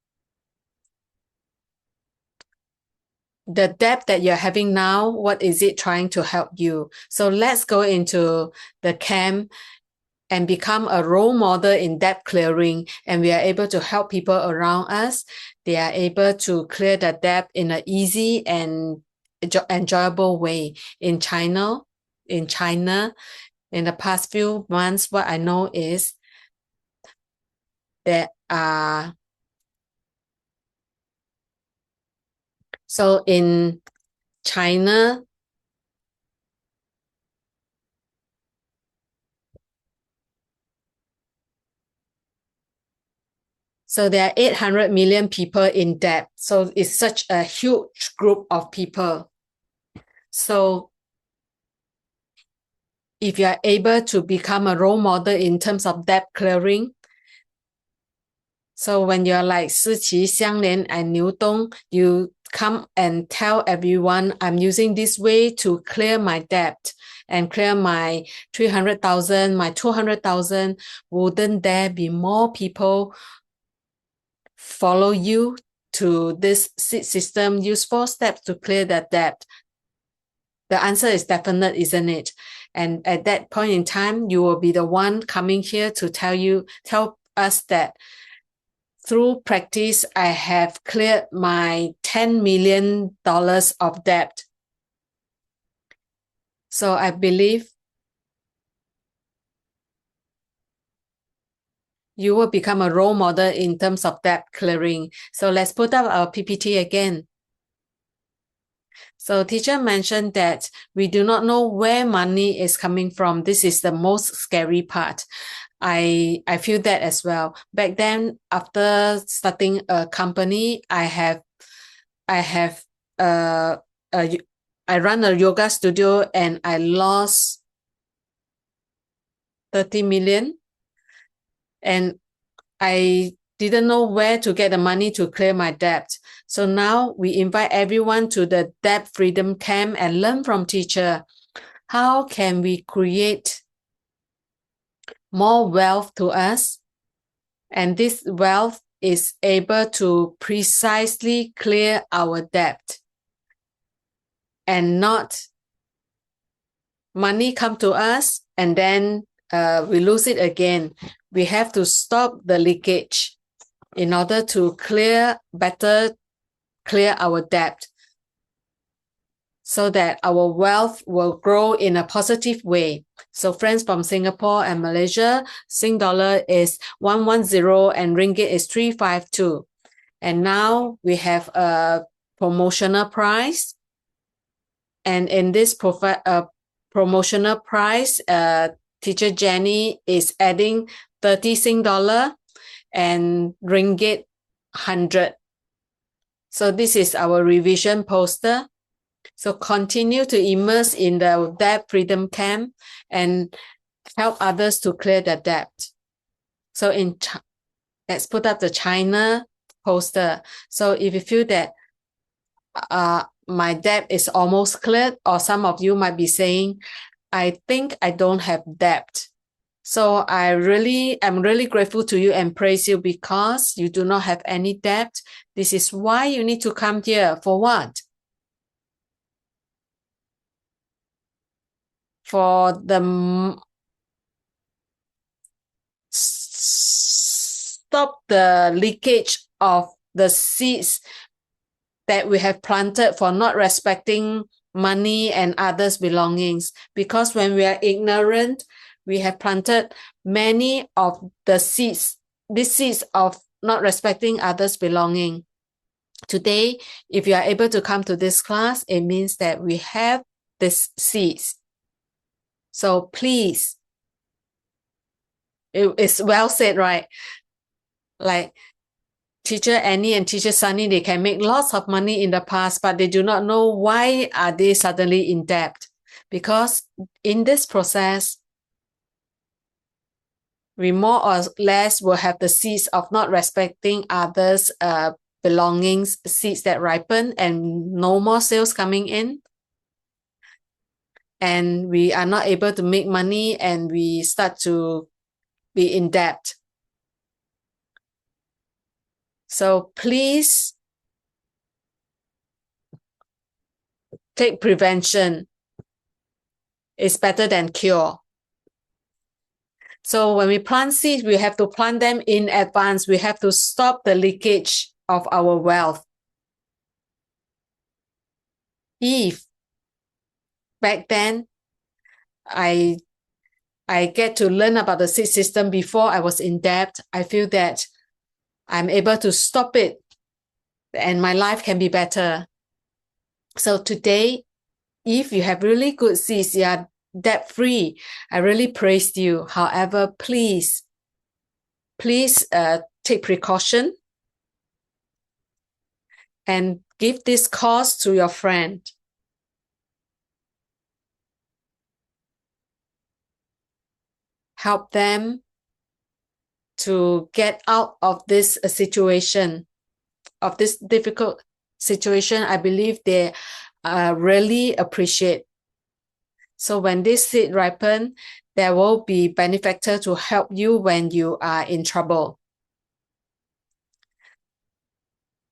S2: the debt that you're having now, what is it trying to help you? So let's go into the camp and become a role model in debt clearing, and we are able to help people around us. They are able to clear the debt in an easy and enjoyable way. In China, in the past few months, what I know is there are, so in China, so there are 800 million people in debt. So it's such a huge group of people. So if you are able to become a role model in terms of debt clearing, so when you're like Siqi, Xianglian, and Niu Dong, you come and tell everyone, I'm using this way to clear my debt and clear my 300,000, my 200,000. Wouldn't there be more people follow you to this system? Use 4 steps to clear that debt. The answer is definite, isn't it? And at that point in time, you will be the one coming here to tell us that through practice, I have cleared my $10 million of debt. So I believe you will become a role model in terms of debt clearing. So let's put up our PPT again. So teacher mentioned that we do not know where money is coming from. This is the most scary part. I feel that as well. Back then, after starting a company, I run a yoga studio and I lost 30 million, and I didn't know where to get the money to clear my debt. So now we invite everyone to the debt freedom camp and learn from teacher. How can we create more wealth to us? And this wealth is able to precisely clear our debt and not money come to us and then we lose it again. We have to stop the leakage in order to better clear our debt so that our wealth will grow in a positive way. So friends from Singapore and Malaysia, Sing dollar is 110 and ringgit is 352. And now we have a promotional price. And in this promotional price, Teacher Jenny is adding 30 Sing dollar and ringgit 100. So this is our revision poster. So continue to immerse in the debt freedom camp and help others to clear the debt. So let's put up the China poster. So if you feel that my debt is almost cleared, or some of you might be saying, I think I don't have debt. So I'm really grateful to you and praise you because you do not have any debt. This is why you need to come here. For what? For the stop the leakage of the seeds that we have planted for not respecting money and others' belongings. Because when we are ignorant, we have planted many of the seeds, these seeds of not respecting others' belonging. Today, if you are able to come to this class, it means that we have these seeds. So please, it's well said, right? Like Teacher Annie and Teacher Sunny, they can make lots of money in the past, but they do not know why are they suddenly in debt. Because in this process, we more or less will have the seeds of not respecting others' belongings, seeds that ripen and no more sales coming in. And we are not able to make money and we start to be in debt. So please take prevention. It's better than cure. So when we plant seeds, we have to plant them in advance. We have to stop the leakage of our wealth. If back then I I get to learn about the seed system before I was in debt, I feel that I'm able to stop it and my life can be better. So today, if you have really good seeds, you are debt-free, I really praise you. However, please take precaution and give this course to your friend. Help them to get out of this situation, of this difficult situation. I believe they really appreciate. So when this seed ripen, there will be benefactor to help you when you are in trouble.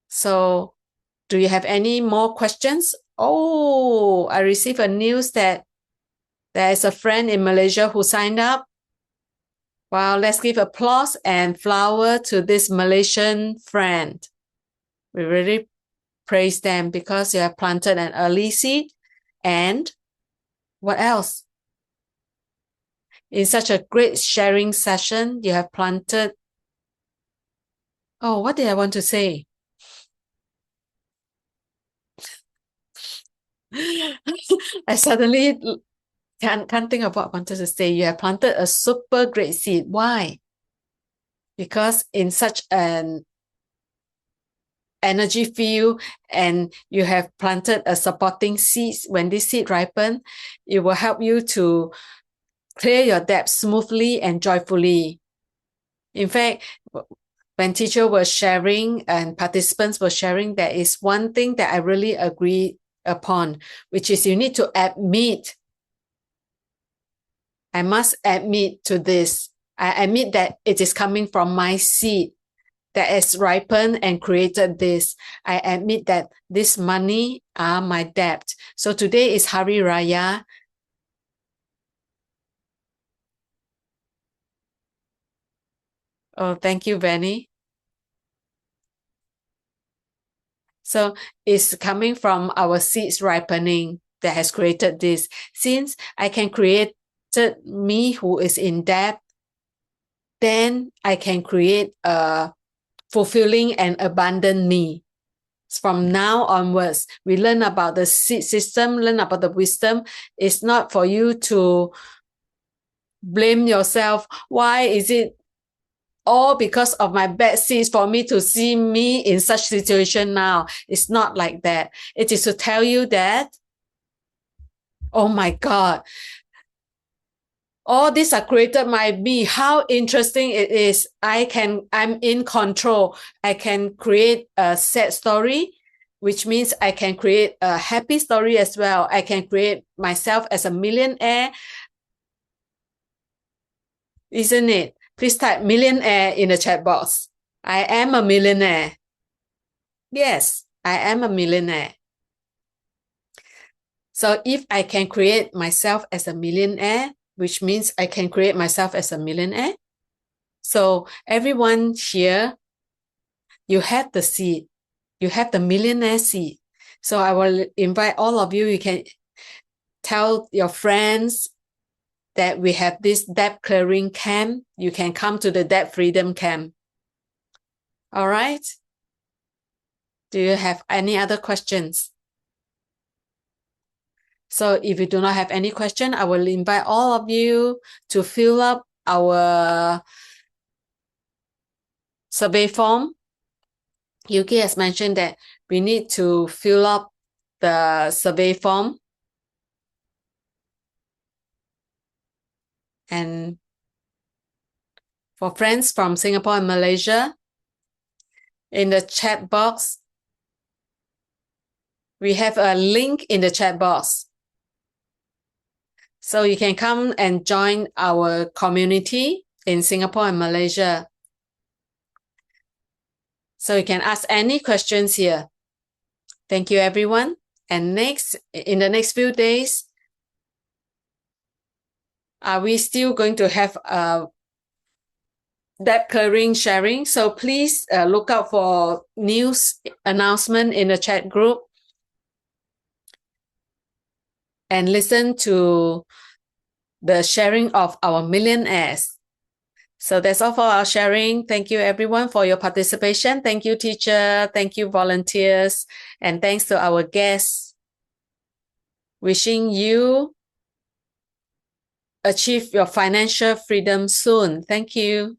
S2: So do you have any more questions? Oh, I received a news that there is a friend in Malaysia who signed up. Wow, let's give applause and flower to this Malaysian friend. We really praise them because you have planted an early seed. And what else? In such a great sharing session, you have planted. Oh, what did I want to say? I suddenly can't think of what I wanted to say. You have planted a super great seed. Why? Because in such an energy field and you have planted a supporting seeds, when this seed ripen, it will help you to clear your debt smoothly and joyfully. In fact, when teacher was sharing and participants were sharing, there is one thing that I really agree upon, which is you need to admit. I must admit to this. I admit that it is coming from my seed that has ripened and created this. I admit that this money are my debt. So today is Hari Raya. Oh, thank you, Benny. So it's coming from our seeds ripening that has created this. Since I can create me who is in debt, then I can create a fulfilling and abundant me. From now onwards, we learn about the seed system, learn about the wisdom. It's not for you to blame yourself. Why is it all because of my bad seeds for me to see me in such situation now? It's not like that. It is to tell you that, oh my God, all these are created by me. How interesting it is. I'm in control. I can create a sad story, which means I can create a happy story as well. I can create myself as a millionaire. Isn't it? Please type millionaire in the chat box. I am a millionaire. Yes, I am a millionaire. So if I can create myself as a millionaire, which means I can create myself as a millionaire. So everyone here, you have the seed. You have the millionaire seed. So I will invite all of you. You can tell your friends that we have this debt clearing camp. You can come to the debt freedom camp. All right. Do you have any other questions? So if you do not have any question, I will invite all of you to fill up our survey form. Yuki has mentioned that we need to fill up the survey form. And for friends from Singapore and Malaysia, in the chat box, we have a link in the chat box. So you can come and join our community in Singapore and Malaysia. So you can ask any questions here. Thank you, everyone. And in the next few days, are we still going to have debt clearing sharing? So please look out for news announcement in the chat group and listen to the sharing of our millionaires. So that's all for our sharing. Thank you everyone for your participation. Thank you, teacher. Thank you, volunteers. And thanks to our guests. Wishing you achieve your financial freedom soon. Thank you.